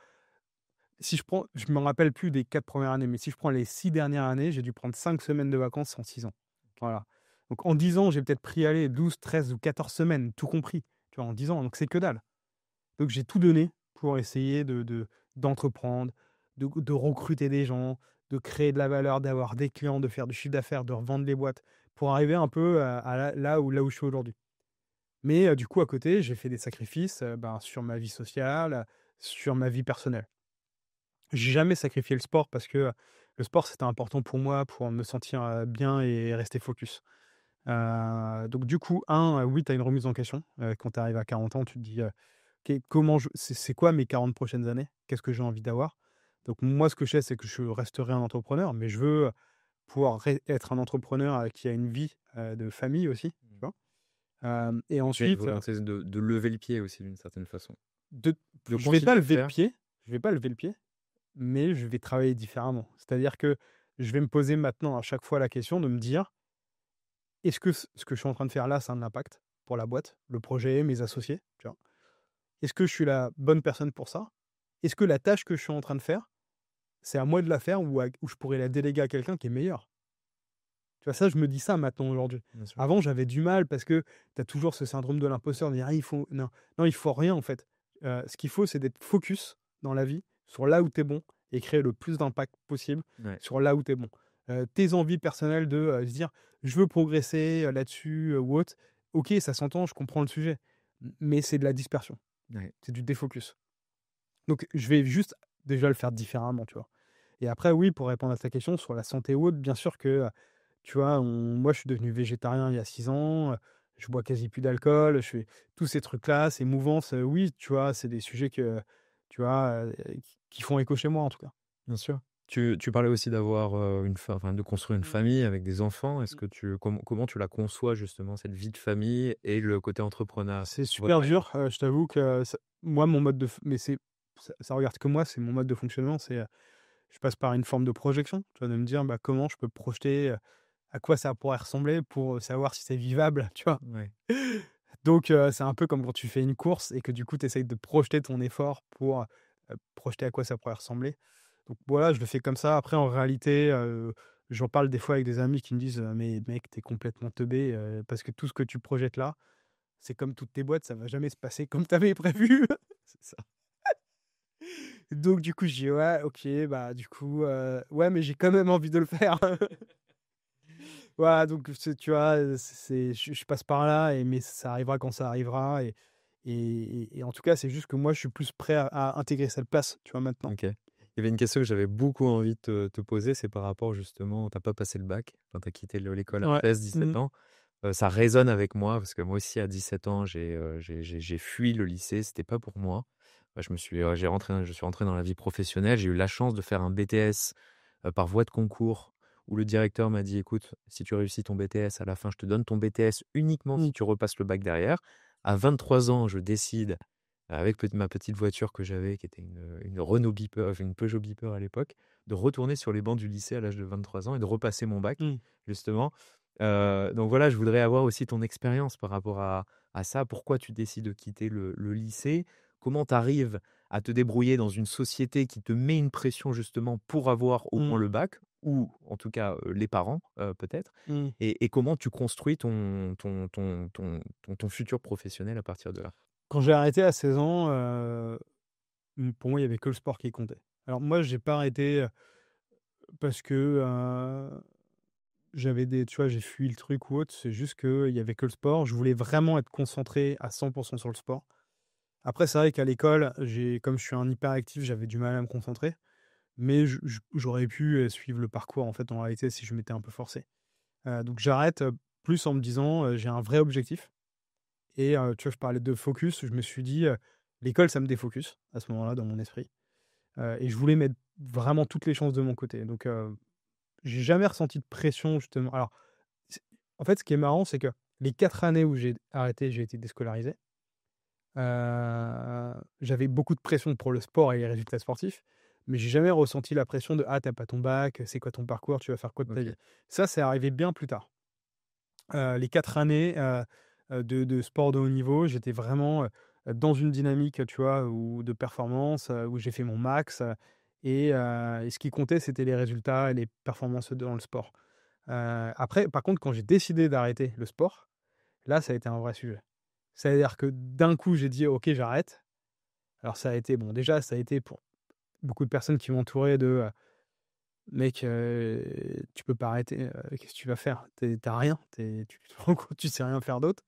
[SPEAKER 1] si je prends, je me rappelle plus des 4 premières années, mais si je prends les 6 dernières années, j'ai dû prendre 5 semaines de vacances en 6 ans. Voilà. Donc en 10 ans, j'ai peut-être pris, allez, 12, 13 ou 14 semaines, tout compris, tu vois? En 10 ans, donc c'est que dalle. Donc j'ai tout donné pour essayer d'entreprendre, de recruter des gens, de créer de la valeur, d'avoir des clients, de faire du chiffre d'affaires, de revendre les boîtes, pour arriver un peu à là où je suis aujourd'hui. Mais du coup, à côté, j'ai fait des sacrifices, ben, sur ma vie sociale, sur ma vie personnelle. J'ai jamais sacrifié le sport parce que, le sport, c'était important pour moi, pour me sentir, bien et rester focus. Donc du coup, oui, tu as une remise en question, quand tu arrives à 40 ans, tu te dis: «OK, comment c'est quoi mes 40 prochaines années? Qu'est-ce que j'ai envie d'avoir?» Donc moi, ce que je sais, c'est que je resterai un entrepreneur, mais je veux pour être un entrepreneur qui a une vie de famille aussi, tu
[SPEAKER 2] Mmh.
[SPEAKER 1] vois. Et
[SPEAKER 2] Tu as une
[SPEAKER 1] ensuite,
[SPEAKER 2] volonté de lever le pied aussi d'une certaine façon.
[SPEAKER 1] de,
[SPEAKER 2] De
[SPEAKER 1] je vais pas
[SPEAKER 2] continuer à
[SPEAKER 1] lever le
[SPEAKER 2] faire.
[SPEAKER 1] pied, je vais pas lever le pied, mais je vais travailler différemment. C'est-à-dire que je vais me poser maintenant à chaque fois la question de me dire: «Est-ce que ce que je suis en train de faire là, ça a un impact pour la boîte, le projet, mes associés?» tu vois? Est-ce que je suis la bonne personne pour ça? Est-ce que la tâche que je suis en train de faire, c'est à moi de la faire ou je pourrais la déléguer à quelqu'un qui est meilleur? Tu vois? Ça, je me dis ça maintenant aujourd'hui.
[SPEAKER 2] Bien sûr.
[SPEAKER 1] Avant, j'avais du mal parce que tu as toujours ce syndrome de l'imposteur de dire: «Ah, il faut» non, non, il faut rien en fait. Ce qu'il faut, c'est d'être focus dans la vie sur là où tu es bon et créer le plus d'impact possible
[SPEAKER 2] Ouais.
[SPEAKER 1] sur là où tu es bon. Tes envies personnelles de, se dire: «Je veux progresser, là-dessus, ou autre», OK, ça s'entend, je comprends le sujet, mais c'est de la dispersion,
[SPEAKER 2] Ouais.
[SPEAKER 1] c'est du défocus. Donc je vais juste déjà le faire différemment, tu vois? Et après oui, pour répondre à ta question sur la santé ou autre, bien sûr que, tu vois, moi je suis devenu végétarien il y a 6 ans, je bois quasi plus d'alcool, je fais tous ces trucs-là, ces mouvances, oui, tu vois, c'est des sujets que, tu vois, qui font écho chez moi en tout cas.
[SPEAKER 2] Bien sûr. Tu parlais aussi d'avoir, enfin de construire une
[SPEAKER 1] Mmh.
[SPEAKER 2] famille avec des enfants. Est-ce
[SPEAKER 1] Mmh.
[SPEAKER 2] que comment tu la conçois justement cette vie de famille et le côté entrepreneur
[SPEAKER 1] C'est
[SPEAKER 2] pour votre
[SPEAKER 1] super dur, je t'avoue que moi mon mode de f mais ça regarde que moi, c'est mon mode de fonctionnement, c'est, je passe par une forme de projection, tu vois? De me dire: «Bah, comment je peux projeter, à quoi ça pourrait ressembler pour, savoir si c'est vivable», tu vois?
[SPEAKER 2] Ouais,
[SPEAKER 1] Donc c'est un peu comme quand tu fais une course et que du coup tu essayes de projeter ton effort pour, projeter à quoi ça pourrait ressembler. Donc voilà, je le fais comme ça. Après en réalité, j'en parle des fois avec des amis qui me disent: «Mais mec, tu es complètement teubé, parce que tout ce que tu projettes là, c'est comme toutes tes boîtes, ça va jamais se passer comme tu avais prévu».
[SPEAKER 2] c'est ça.
[SPEAKER 1] Donc du coup, je dis: «Ouais, OK, bah, du coup, ouais, mais j'ai quand même envie de le faire». Voilà, donc tu vois, je passe par là mais ça arrivera quand ça arrivera et en tout cas, c'est juste que moi, je suis plus prêt à intégrer cette place, tu vois, maintenant.
[SPEAKER 2] OK. Il y avait une question que j'avais beaucoup envie de te poser, c'est par rapport justement tu as pas passé le bac, enfin tu as quitté l'école à
[SPEAKER 1] Ouais.
[SPEAKER 2] 16-17
[SPEAKER 1] Mmh.
[SPEAKER 2] ans. Ça résonne avec moi parce que moi aussi à 17 ans, j'ai fui le lycée, c'était pas pour moi. Bah, je suis rentré dans la vie professionnelle, j'ai eu la chance de faire un BTS, par voie de concours où le directeur m'a dit: «Écoute, si tu réussis ton BTS à la fin, je te donne ton BTS uniquement
[SPEAKER 1] Mmh.
[SPEAKER 2] si tu repasses le bac derrière». À 23 ans, je décide, avec ma petite voiture que j'avais qui était une Renault Beeper, une Peugeot Beeper à l'époque, de retourner sur les bancs du lycée à l'âge de 23 ans et de repasser mon bac
[SPEAKER 1] Mmh.
[SPEAKER 2] justement. Donc voilà, je voudrais avoir aussi ton expérience par rapport à ça. Pourquoi tu décides de quitter le lycée? Comment tu arrives à te débrouiller dans une société qui te met une pression justement pour avoir au moins
[SPEAKER 1] Mmh.
[SPEAKER 2] le bac ou en tout cas, les parents, peut-être?
[SPEAKER 1] Mmh.
[SPEAKER 2] Et comment tu construis ton futur professionnel à partir de là?
[SPEAKER 1] Quand j'ai arrêté à 16 ans, pour moi, il y avait que le sport qui comptait. Alors moi, j'ai pas arrêté, parce que, j'avais tu vois, j'ai fui le truc ou autre. C'est juste qu'il y avait que le sport. Je voulais vraiment être concentré à 100 sur le sport. Après, c'est vrai qu'à l'école, comme je suis un hyperactif, j'avais du mal à me concentrer. Mais j'aurais pu, suivre le parcours, en fait, en réalité, si je m'étais un peu forcé. Donc j'arrête, plus en me disant, j'ai un vrai objectif et tu vois, je parlais de focus, je me suis dit, l'école, ça me défocus, à ce moment-là, dans mon esprit, et je voulais mettre vraiment toutes les chances de mon côté. Donc j'ai jamais ressenti de pression, justement. Alors, c'est en fait, ce qui est marrant, c'est que les 4 années où j'ai arrêté, j'ai été déscolarisé. J'avais beaucoup de pression pour le sport et les résultats sportifs, mais j'ai jamais ressenti la pression de: «Ah, tu pas ton bac, c'est quoi ton parcours? Tu vas faire quoi de ta vie?»
[SPEAKER 2] OK.
[SPEAKER 1] Ça, c'est arrivé bien plus tard. Les 4 années, de sport de haut niveau, j'étais vraiment, dans une dynamique, tu vois, de performance, où j'ai fait mon max, et ce qui comptait, c'était les résultats et les performances dans le sport. Après, par contre, quand j'ai décidé d'arrêter le sport, là, ça a été un vrai sujet. C'est-à-dire que d'un coup, j'ai dit: «OK, j'arrête». Alors ça a été bon, déjà, ça a été pour beaucoup de personnes qui m'entouraient de, «Mec, tu peux pas arrêter, qu'est-ce que tu vas faire? Tu rien, tu te rends compte, tu sais rien faire d'autre».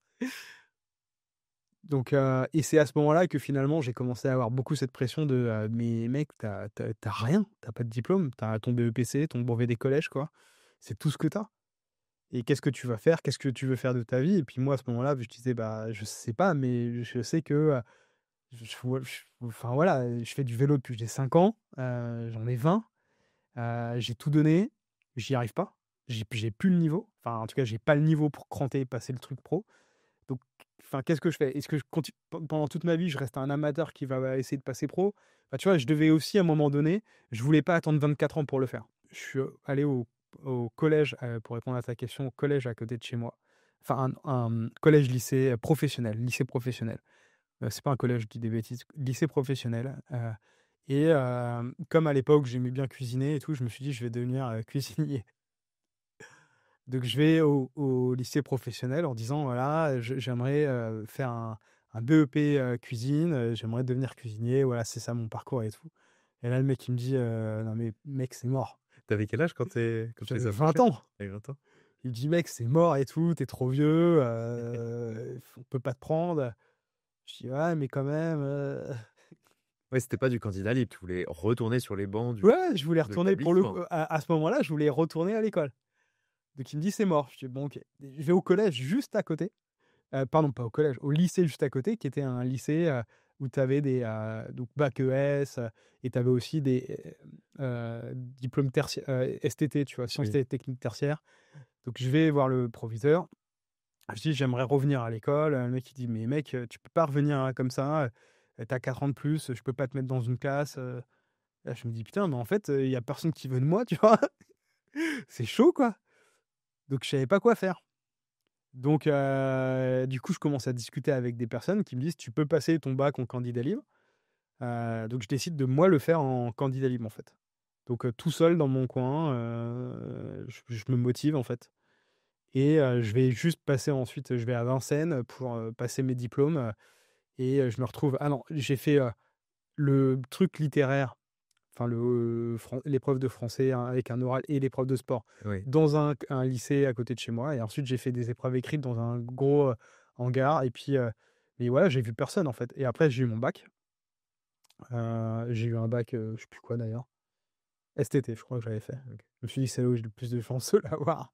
[SPEAKER 1] Donc et c'est à ce moment-là que finalement, j'ai commencé à avoir beaucoup cette pression de, «Mais mec, tu rien, t'as pas de diplôme, t'as ton BEPC, ton brevet des collèges, quoi. C'est tout ce que t'as. Et qu'est-ce que tu vas faire? Qu'est-ce que tu veux faire de ta vie?» Et puis moi, à ce moment-là, je disais: «Bah, je sais pas, mais je sais que, enfin voilà, je fais du vélo depuis que j'ai 5 ans, j'en ai 20, j'ai tout donné, j'y arrive pas. j'ai plus le niveau. Enfin, en tout cas, j'ai pas le niveau pour cranter et passer le truc pro. Donc, enfin, qu'est-ce que je fais? Est-ce que je continue pendant toute ma vie, je reste un amateur qui va essayer de passer pro? Bah, tu vois, je devais aussi à un moment donné, je voulais pas attendre 24 ans pour le faire. Je suis, allé au collège, pour répondre à ta question, au collège à côté de chez moi. Enfin, un collège-lycée, professionnel, lycée professionnel. C'est pas un collège, je dis des bêtises, lycée professionnel, et comme à l'époque, j'aimais bien cuisiner et tout, je me suis dit: «Je vais devenir, cuisinier». Donc je vais au lycée professionnel en disant: «Voilà, j'aimerais, faire un BEP, cuisine, j'aimerais devenir cuisinier, voilà, c'est ça mon parcours et tout». Et là, le mec, il me dit: «Non mais mec, c'est mort».
[SPEAKER 2] T'avais quel âge quand tu les
[SPEAKER 1] J'avais
[SPEAKER 2] as
[SPEAKER 1] 20
[SPEAKER 2] approchés?
[SPEAKER 1] ans.
[SPEAKER 2] T'avais 20 ans?
[SPEAKER 1] Il me dit: «Mec, c'est mort et tout, tu es trop vieux, on peut pas te prendre». Je dis: «Ouais, mais quand même,
[SPEAKER 2] Ouais, c'était pas du candidat libre, tu voulais retourner sur les bancs
[SPEAKER 1] Ouais, je voulais
[SPEAKER 2] de
[SPEAKER 1] retourner pour le coup,
[SPEAKER 2] l'établissement?
[SPEAKER 1] à ce moment-là, je voulais retourner à l'école. Donc il me dit: «C'est mort». Je dis: «Bon OK». Je vais au collège juste à côté, pardon, pas au collège, au lycée juste à côté qui était un lycée, où tu avais des, donc bac ES, et tu avais aussi des, diplômes tertiaires, STT, tu vois? Sciences
[SPEAKER 2] Oui.
[SPEAKER 1] techniques tertiaires. Donc je vais voir le proviseur. Je dis: «J'aimerais revenir à l'école». Le mec il dit: «Mais mec, tu peux pas revenir, comme ça, tu as 4 ans de plus, je peux pas te mettre dans une classe». Là je me dis: «Putain, mais en fait, il y a personne qui veut de moi», tu vois? C'est chaud, quoi. Donc je savais pas quoi faire. Donc du coup, je commence à discuter avec des personnes qui me disent: «Tu peux passer ton bac en candidat libre». Donc je décide de moi le faire en candidat libre, en fait. Donc tout seul dans mon coin, je me motive, en fait, et je vais juste passer ensuite, je vais à Vincennes pour, passer mes diplômes, et je me retrouve, ah non, j'ai fait, le truc littéraire. Enfin, l'épreuve de français, hein, avec un oral et l'épreuve de sport
[SPEAKER 2] Oui.
[SPEAKER 1] dans un lycée à côté de chez moi, et ensuite j'ai fait des épreuves écrites dans un gros, hangar, et puis, mais voilà, j'ai vu personne, en fait, et après j'ai eu mon bac. J'ai eu un bac, je sais plus quoi d'ailleurs, STT, je crois que j'avais fait.
[SPEAKER 2] OK.
[SPEAKER 1] Je me suis dit: «C'est là où j'ai le plus de chances de l'avoir».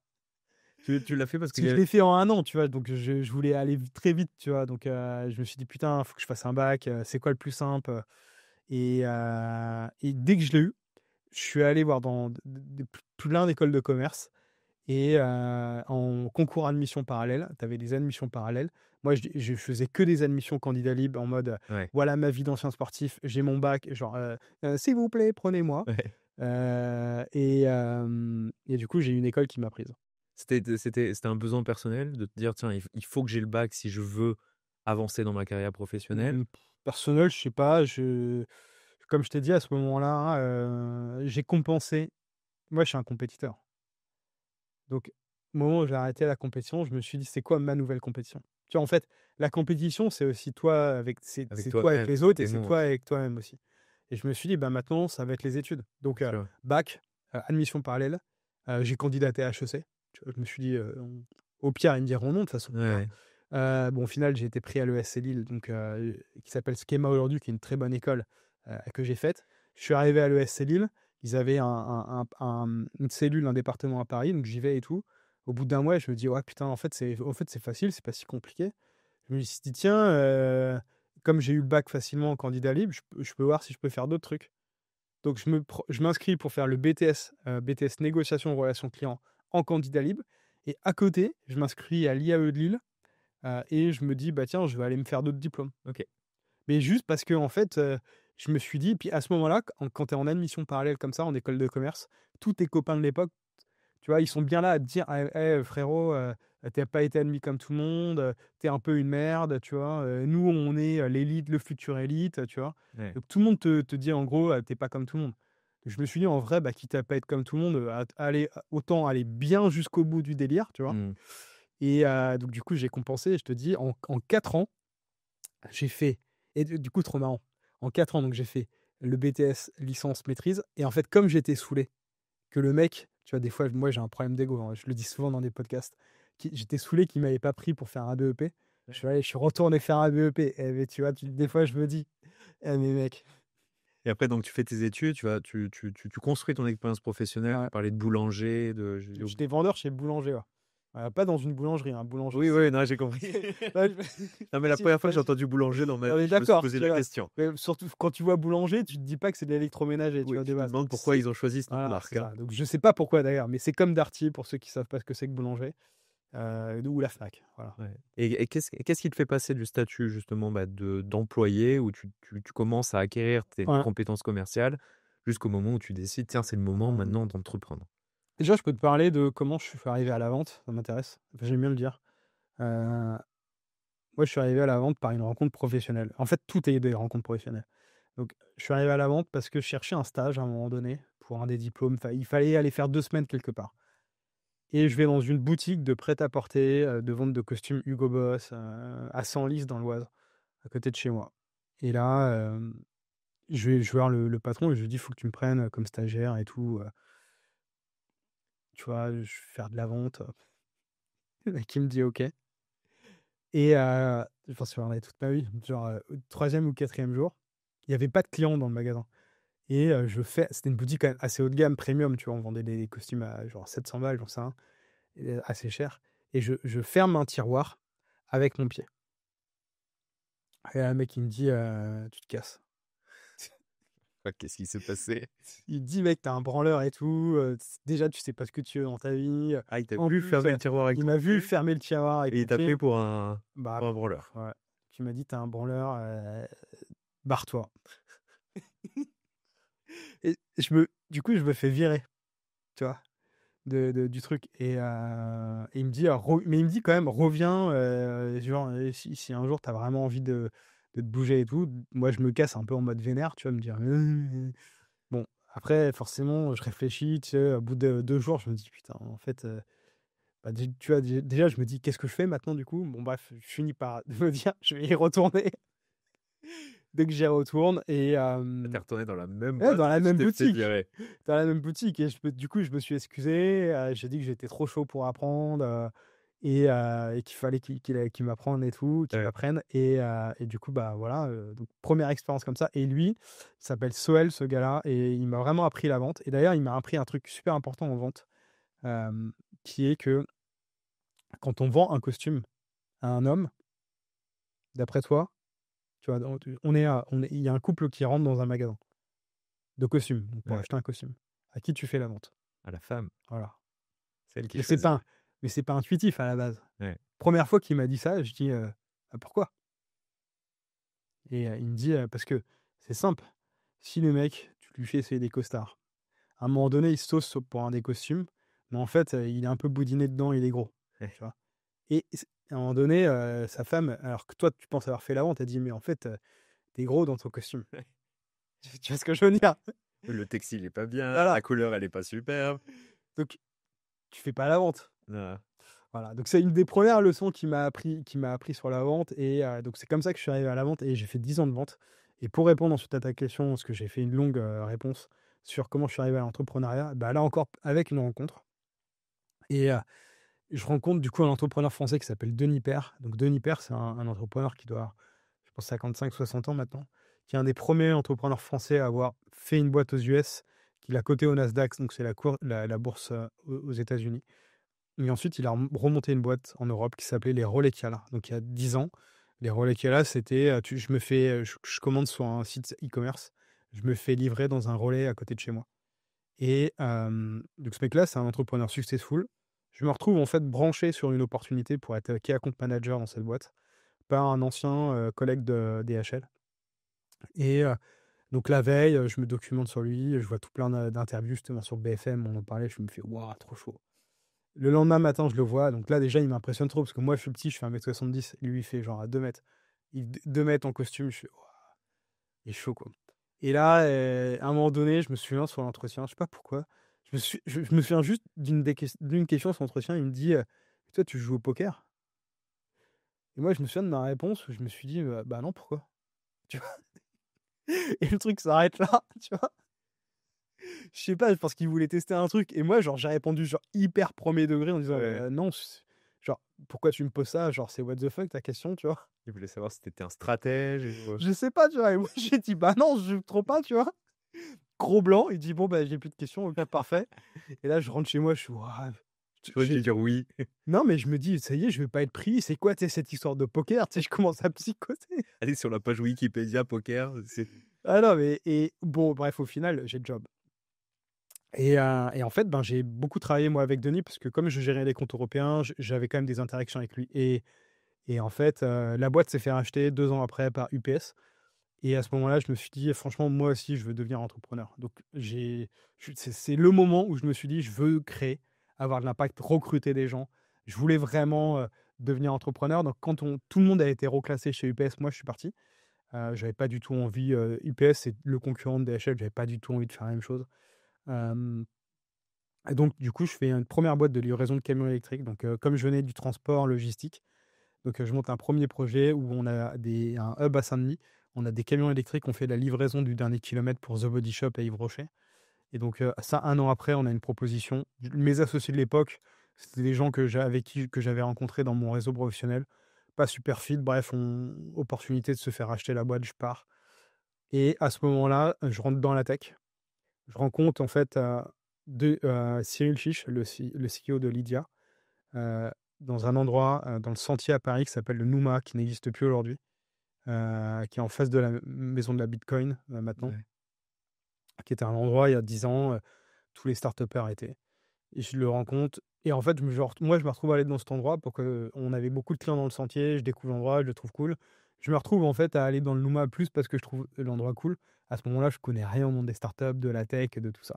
[SPEAKER 2] Tu l'as fait parce
[SPEAKER 1] Parce
[SPEAKER 2] qu'il
[SPEAKER 1] que
[SPEAKER 2] y
[SPEAKER 1] je
[SPEAKER 2] a
[SPEAKER 1] l'ai fait en un an, tu vois? Donc je voulais aller très vite, tu vois? Donc je me suis dit: «Putain, faut que je fasse un bac, c'est quoi le plus simple?» Et dès que je l'ai eu, je suis allé voir dans plein d'écoles de commerce, et en concours admission parallèle, tu avais des admissions parallèles. Moi, je faisais que des admissions candidats libres en mode,
[SPEAKER 2] ouais,
[SPEAKER 1] voilà ma vie d'ancien sportif, j'ai mon bac, genre, «S'il vous plaît, prenez-moi».
[SPEAKER 2] ouais.
[SPEAKER 1] Et du coup, j'ai eu une école qui m'a prise.
[SPEAKER 2] C'était un besoin personnel de te dire: «Tiens, il faut que j'ai le bac si je veux avancer dans ma carrière professionnelle».
[SPEAKER 1] Personnel, je sais pas, comme je t'ai dit à ce moment-là, j'ai compensé. Moi, je suis un compétiteur. Donc, au moment où j'ai arrêté la compétition, je me suis dit: «C'est quoi ma nouvelle compétition?» Tu vois, en fait, la compétition, c'est aussi toi avec
[SPEAKER 2] Avec
[SPEAKER 1] c'est toi avec
[SPEAKER 2] toi-même,
[SPEAKER 1] les
[SPEAKER 2] c'est
[SPEAKER 1] autres, et
[SPEAKER 2] tes
[SPEAKER 1] c'est toi
[SPEAKER 2] monstres,
[SPEAKER 1] avec toi-même aussi. Et je me suis dit: «Bah, maintenant, ça va être les études». Donc,
[SPEAKER 2] bien sûr.
[SPEAKER 1] bac, admission parallèle, j'ai candidaté à HEC. Tu vois? Je me suis dit, au pire, ils me diront non de toute façon,
[SPEAKER 2] Ouais,
[SPEAKER 1] tu vois?
[SPEAKER 2] ouais.
[SPEAKER 1] Bon, au final, j'ai été pris à l'ESC Lille, donc qui s'appelle Schema aujourd'hui, qui est une très bonne école, que j'ai faite. Je suis arrivé à l'ESC Lille, ils avaient une cellule, un département à Paris, donc j'y vais et tout. Au bout d'un mois, je me dis: «Ouais, putain, en fait, c'est facile, c'est pas si compliqué». Je me suis dit: «Tiens, comme j'ai eu le bac facilement en candidat libre, je peux voir si je peux faire d'autres trucs». Donc je m'inscris pour faire le BTS, BTS négociation relations clients en candidat libre, et à côté, je m'inscris à l'IAE de Lille, et je me dis: «Bah, tiens, je vais aller me faire d'autres diplômes».
[SPEAKER 2] OK.
[SPEAKER 1] Mais juste parce que en fait, je me suis dit, puis à ce moment-là, quand tu es en admission parallèle comme ça, en école de commerce, tous tes copains de l'époque, tu vois, ils sont bien là à te dire: «Ah, eh, frérot, tu pas été admis comme tout le monde, tu un peu une merde», tu vois? «Nous, on est, l'élite, le futur élite», tu vois?
[SPEAKER 2] Ouais.
[SPEAKER 1] Donc tout le monde te dit en gros, «Tu pas comme tout le monde». Je me suis dit: «En vrai, bah, quitte à pas être comme tout le monde, autant aller bien jusqu'au bout du délire», tu vois?
[SPEAKER 2] Mmh.
[SPEAKER 1] Et donc du coup, j'ai compensé, je te dis, en 4 ans, j'ai fait, et du coup, trop marrant. En 4 ans, donc j'ai fait le BTS licence maîtrise, et en fait, comme j'étais saoulé, que le mec, tu vois, des fois, moi, j'ai un problème d'ego, hein, je le dis souvent dans des podcasts, j'étais saoulé qu'il m'avait pas pris pour faire un BEP.
[SPEAKER 2] Ouais.
[SPEAKER 1] Je suis retourné faire un BEP. Mais tu vois, des fois, je me dis: «Eh mais mec».
[SPEAKER 2] Et après donc tu fais tes études, tu construis ton expérience professionnelle.
[SPEAKER 1] Ouais,
[SPEAKER 2] Tu parlais de boulanger, de j'ai oublié
[SPEAKER 1] j'étais vendeur chez Boulanger, ouais. Pas dans une boulangerie, hein, boulanger,
[SPEAKER 2] Oui, oui, non, j'ai compris.
[SPEAKER 1] Ouais,
[SPEAKER 2] Non, mais la
[SPEAKER 1] si,
[SPEAKER 2] première fois que j'ai
[SPEAKER 1] vas-y.
[SPEAKER 2] entendu boulanger dans ma
[SPEAKER 1] Non, mais
[SPEAKER 2] vie, je me suis
[SPEAKER 1] d'accord,
[SPEAKER 2] posé
[SPEAKER 1] tu
[SPEAKER 2] la
[SPEAKER 1] vois?
[SPEAKER 2] question.
[SPEAKER 1] Mais surtout quand tu vois boulanger, tu te dis pas que c'est de l'électroménager, tu
[SPEAKER 2] Oui,
[SPEAKER 1] vois, de
[SPEAKER 2] tu te
[SPEAKER 1] base.
[SPEAKER 2] demandes
[SPEAKER 1] Donc
[SPEAKER 2] pourquoi
[SPEAKER 1] c'est
[SPEAKER 2] ils ont choisi cette
[SPEAKER 1] voilà,
[SPEAKER 2] marque,
[SPEAKER 1] c'est
[SPEAKER 2] hein.
[SPEAKER 1] ça. Donc je sais pas pourquoi d'ailleurs, mais c'est comme Darty pour ceux qui savent pas ce que c'est que boulanger, ou la Fnac, voilà.
[SPEAKER 2] Ouais. Et qu'est-ce qui te fait passer du statut justement, d'employé où tu commences à acquérir tes
[SPEAKER 1] Ouais.
[SPEAKER 2] compétences commerciales, jusqu'au moment où tu décides: «Tiens, c'est le moment
[SPEAKER 1] Mmh.
[SPEAKER 2] maintenant d'entreprendre»?
[SPEAKER 1] Déjà, je peux te parler de comment je suis arrivé à la vente, ça m'intéresse. Enfin, j'aime bien le dire. Heu, Moi, je suis arrivé à la vente par une rencontre professionnelle. En fait, tout est des rencontres professionnelles. Donc, je suis arrivé à la vente parce que je cherchais un stage à un moment donné pour un des diplômes. Enfin, il fallait aller faire 2 semaines quelque part. Et je vais dans une boutique de prêt-à-porter, de vente de costumes Hugo Boss, à Senlis dans l'Oise, à côté de chez moi. Et là, je vais voir le patron et je lui dis: «Il faut que tu me prennes, comme stagiaire et tout, tu vois? Je vais faire de la vente». Le mec il me dit: «OK». Et je m'en souviendrai toute ma vie, genre, au 3e ou 4e jour, il y avait pas de clients dans le magasin. Et c'était une boutique quand même assez haut de gamme, premium, tu vois? On vendait des costumes à genre 700 balles, j'en sais rien, et assez cher. Et je ferme un tiroir avec mon pied. Et là, le mec, il me dit: «Tu te casses».
[SPEAKER 2] Ah, qu'est-ce qui s'est passé?
[SPEAKER 1] Il me dit: «Mec, tu es un branleur et tout, déjà, tu sais pas ce que tu veux dans ta vie,
[SPEAKER 2] Ah, il t'a
[SPEAKER 1] en
[SPEAKER 2] vu
[SPEAKER 1] plus»
[SPEAKER 2] fermer le tiroir avec
[SPEAKER 1] il
[SPEAKER 2] ton
[SPEAKER 1] m'a vu
[SPEAKER 2] pied
[SPEAKER 1] fermer le tiroir avec
[SPEAKER 2] et il
[SPEAKER 1] mon
[SPEAKER 2] t'a
[SPEAKER 1] pied.
[SPEAKER 2] pris
[SPEAKER 1] Bah,
[SPEAKER 2] pour un branleur.
[SPEAKER 1] ouais. Tu m'as dit: «Tu es un branleur, barre-toi». Et du coup, je me fais virer, tu vois? Du truc. Et il me dit: mais il me dit quand même: «Reviens, genre, si un jour tu as vraiment envie de te bouger et tout». Moi, je me casse un peu en mode vénère, tu vois? Me dire: Bon, après forcément, je réfléchis, tu sais, au bout de 2 jours, je me dis: «Putain, en fait, bah, tu vois, déjà, je me dis: «Qu'est-ce que je fais maintenant, du coup?» Bon bref, je finis par me dire: «Je vais y retourner». Dès que j'y retourne. Et
[SPEAKER 2] Ah, tu retourné dans la même
[SPEAKER 1] ouais,
[SPEAKER 2] boîte
[SPEAKER 1] dans la
[SPEAKER 2] où tu
[SPEAKER 1] même
[SPEAKER 2] t'es fait
[SPEAKER 1] boutique.
[SPEAKER 2] virer.
[SPEAKER 1] Dans la même boutique. Et du coup, je me suis excusé, j'ai dit que j'étais trop chaud pour apprendre, et qu'il fallait qu'il m'apprenne et tout, qu'il
[SPEAKER 2] Ouais.
[SPEAKER 1] m'apprenne. Et du coup, bah, voilà, donc 1re expérience comme ça. Et lui, il s'appelle Soel, ce gars-là, et il m'a vraiment appris la vente. Et d'ailleurs, il m'a appris un truc super important en vente, hem, qui est que quand on vend un costume à un homme, d'après toi, tu vois, il y a un couple qui rentre dans un magasin de costumes, donc pour
[SPEAKER 2] Ouais.
[SPEAKER 1] acheter un costume. À qui tu fais la vente?
[SPEAKER 2] À la femme,
[SPEAKER 1] Voilà.
[SPEAKER 2] celle qui
[SPEAKER 1] Mais
[SPEAKER 2] choisit.
[SPEAKER 1] c'est pas intuitif à la base.
[SPEAKER 2] Ouais.
[SPEAKER 1] Première fois qu'il m'a dit ça, je dis: «Ah, pourquoi?» Et il me dit: «Parce que c'est simple, si le mec, tu lui fais essayer des costards, à un moment donné, il se sauce pour un des costumes, mais en fait, il est un peu boudiné dedans, il est gros».
[SPEAKER 2] Ouais.
[SPEAKER 1] Tu vois? Et à un moment donné, sa femme, alors que toi, tu penses avoir fait la vente, elle dit: «Mais en fait, tu gros dans ton costume».
[SPEAKER 2] Ouais.
[SPEAKER 1] Tu vois ce que je veux dire?
[SPEAKER 2] Le textile est pas bien, la
[SPEAKER 1] Voilà,
[SPEAKER 2] couleur elle est pas superbe.
[SPEAKER 1] donc tu fais pas la vente.
[SPEAKER 2] Non.
[SPEAKER 1] Voilà, donc c'est une des premières leçons qui m'a appris sur la vente. Et donc c'est comme ça que je suis arrivé à la vente, et j'ai fait 10 ans de vente. Et pour répondre ensuite à ta question, parce que j'ai fait une longue, réponse sur comment je suis arrivé à l'entrepreneuriat, bah, là encore avec une rencontre. Et je rencontre du coup un entrepreneur français qui s'appelle Denis Père. Donc Denis Père, c'est un entrepreneur qui doit, je pense, 55-60 ans maintenant, qui est un des premiers entrepreneurs français à avoir fait une boîte aux US, qu'il a coté au Nasdaq, donc c'est la bourse, aux États-Unis. Et ensuite, il a remonté une boîte en Europe qui s'appelait les Relais Kiala. Donc il y a 10 ans, les Relais Kiala, c'était, je commande sur un site e-commerce, je me fais livrer dans un relais à côté de chez moi. Et donc ce mec-là, c'est un entrepreneur successful. Je me retrouve en fait branché sur une opportunité pour être key account manager dans cette boîte par un ancien, collègue de DHL. Et donc la veille, je me documente sur lui, je vois tout plein d'interviews justement sur BFM, on en parlait, je me fais: «Waouh, trop chaud». Le lendemain matin, je le vois, donc là, déjà, il m'impressionne trop parce que moi, je suis petit, je fais 1,70 m et lui, il fait genre à 2 mètres. 2 mètres en costume, je fais: «Waouh, il est chaud, quoi». Et là, à un moment donné, je me souviens sur l'entretien, je sais pas pourquoi, je me souviens juste d'une question sur l'entretien, il me dit: «Toi, tu joues au poker?» Et moi, je me souviens de ma réponse où je me suis dit: «Bah non, pourquoi?» Tu vois? Et le truc s'arrête là, tu vois? Je sais pas, je pense qu'il voulait tester un truc et moi, genre, j'ai répondu genre hyper premier degré en disant:
[SPEAKER 2] Ouais.
[SPEAKER 1] Non, genre, pourquoi tu me poses ça? Genre, c'est what the fuck ta question», tu vois?
[SPEAKER 2] Il voulait savoir si tu étais un stratège ou
[SPEAKER 1] Je sais pas, tu vois? Et moi, j'ai dit: «Bah non, je joue trop pas», tu vois? Gros blanc, il dit: «Bon, bah, j'ai plus de questions, OK, parfait». Et là, je rentre chez moi, je suis: «Waouh,
[SPEAKER 2] J'aurais dû dire oui.
[SPEAKER 1] Non, mais je me dis: «Ça y est, je vais pas être pris. C'est quoi, tu sais, cette histoire de poker?» Tu sais, je commence à psychoter.
[SPEAKER 2] Allez sur la page Wikipédia poker, c'est
[SPEAKER 1] Ah non, mais et bon, bref, au final, j'ai le job et en fait, ben, j'ai beaucoup travaillé, moi, avec Denis parce que comme je gérais les comptes européens, j'avais quand même des interactions avec lui et en fait, la boîte s'est fait racheter 2 ans après par UPS et à ce moment-là, je me suis dit: «Franchement, moi aussi, je veux devenir entrepreneur». Donc c'est le moment où je me suis dit: «Je veux créer, avoir de l'impact, recruter des gens». Je voulais vraiment, devenir entrepreneur. Donc quand tout le monde a été reclassé chez UPS, moi, je suis parti. J'avais pas du tout envie, UPS, c'est le concurrent de DHL, j'avais pas du tout envie de faire la même chose. Hem et donc du coup, je fais une première boîte de livraison de camions électriques. Donc comme je venais du transport logistique, donc je monte un premier projet où on a un hub à Saint-Denis. On a des camions électriques, on fait la livraison du dernier kilomètre pour The Body Shop à Yves Rocher et donc ça, 1 an après, on a une proposition. Mes associés de l'époque, c'était des gens que j'avais rencontrés dans mon réseau professionnel. Pas super fit, bref, opportunité de se faire acheter la boîte, je pars et à ce moment-là, je rentre dans la tech. Je rencontre en fait, Cyril Chiche, le CEO de Lydia, heu, dans un endroit, dans le Sentier à Paris qui s'appelle le Nouma, qui n'existe plus aujourd'hui, qui est en face de la maison de la Bitcoin, maintenant,
[SPEAKER 2] ouais.
[SPEAKER 1] qui était un endroit il y a 10 ans, tous les start-upers étaient et je le rencontre et en fait, moi, je me retrouve à aller dans cet endroit pour que on avait beaucoup de clients dans le Sentier, je découvre l'endroit, je le trouve cool. Je me retrouve en fait à aller dans le Nouma plus parce que je trouve l'endroit cool. À ce moment-là, je connais rien au monde des startups, de la tech, de tout ça.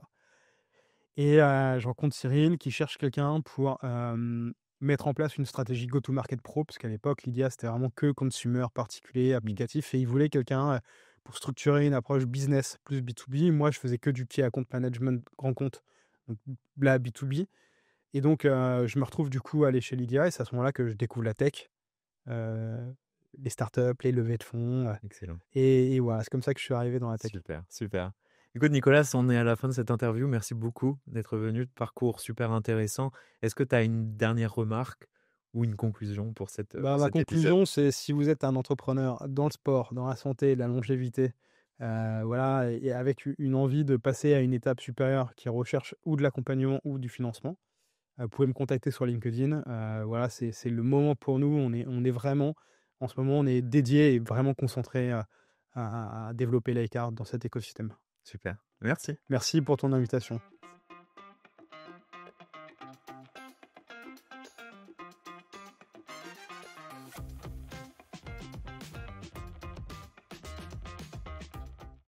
[SPEAKER 1] Et je rencontre Cyril qui cherche quelqu'un pour, mettre en place une stratégie go-to-market pro, parce qu'à l'époque, Lydia, c'était vraiment que consumer, particulier,
[SPEAKER 2] Mmh.
[SPEAKER 1] applicatif et il voulait quelqu'un, pour structurer une approche business plus B2B. Moi, je faisais que du key account management grand compte, donc là, B2B et donc je me retrouve du coup à aller chez Lydia et c'est à ce moment-là que je découvre la tech, heu, les startups, les levées de fonds,
[SPEAKER 2] Excellent.
[SPEAKER 1] et voilà, c'est comme ça que je suis arrivé dans la tech.
[SPEAKER 2] Super, super. Écoute Nicolas, on est à la fin de cette interview. Merci beaucoup d'être venu, de parcours super intéressant. Est-ce que tu as une dernière remarque ou une conclusion
[SPEAKER 1] Bah,
[SPEAKER 2] pour
[SPEAKER 1] ma
[SPEAKER 2] cet épisode?
[SPEAKER 1] conclusion, c'est si vous êtes un entrepreneur dans le sport, dans la santé, la longévité, voilà et avec une envie de passer à une étape supérieure qui recherche ou de l'accompagnement ou du financement, vous pouvez me contacter sur LinkedIn. Voilà, c'est le moment pour nous. On est vraiment en ce moment, on est dédié et vraiment concentré à développer l'iCard dans cet écosystème.
[SPEAKER 2] Super, merci.
[SPEAKER 1] Merci pour ton invitation.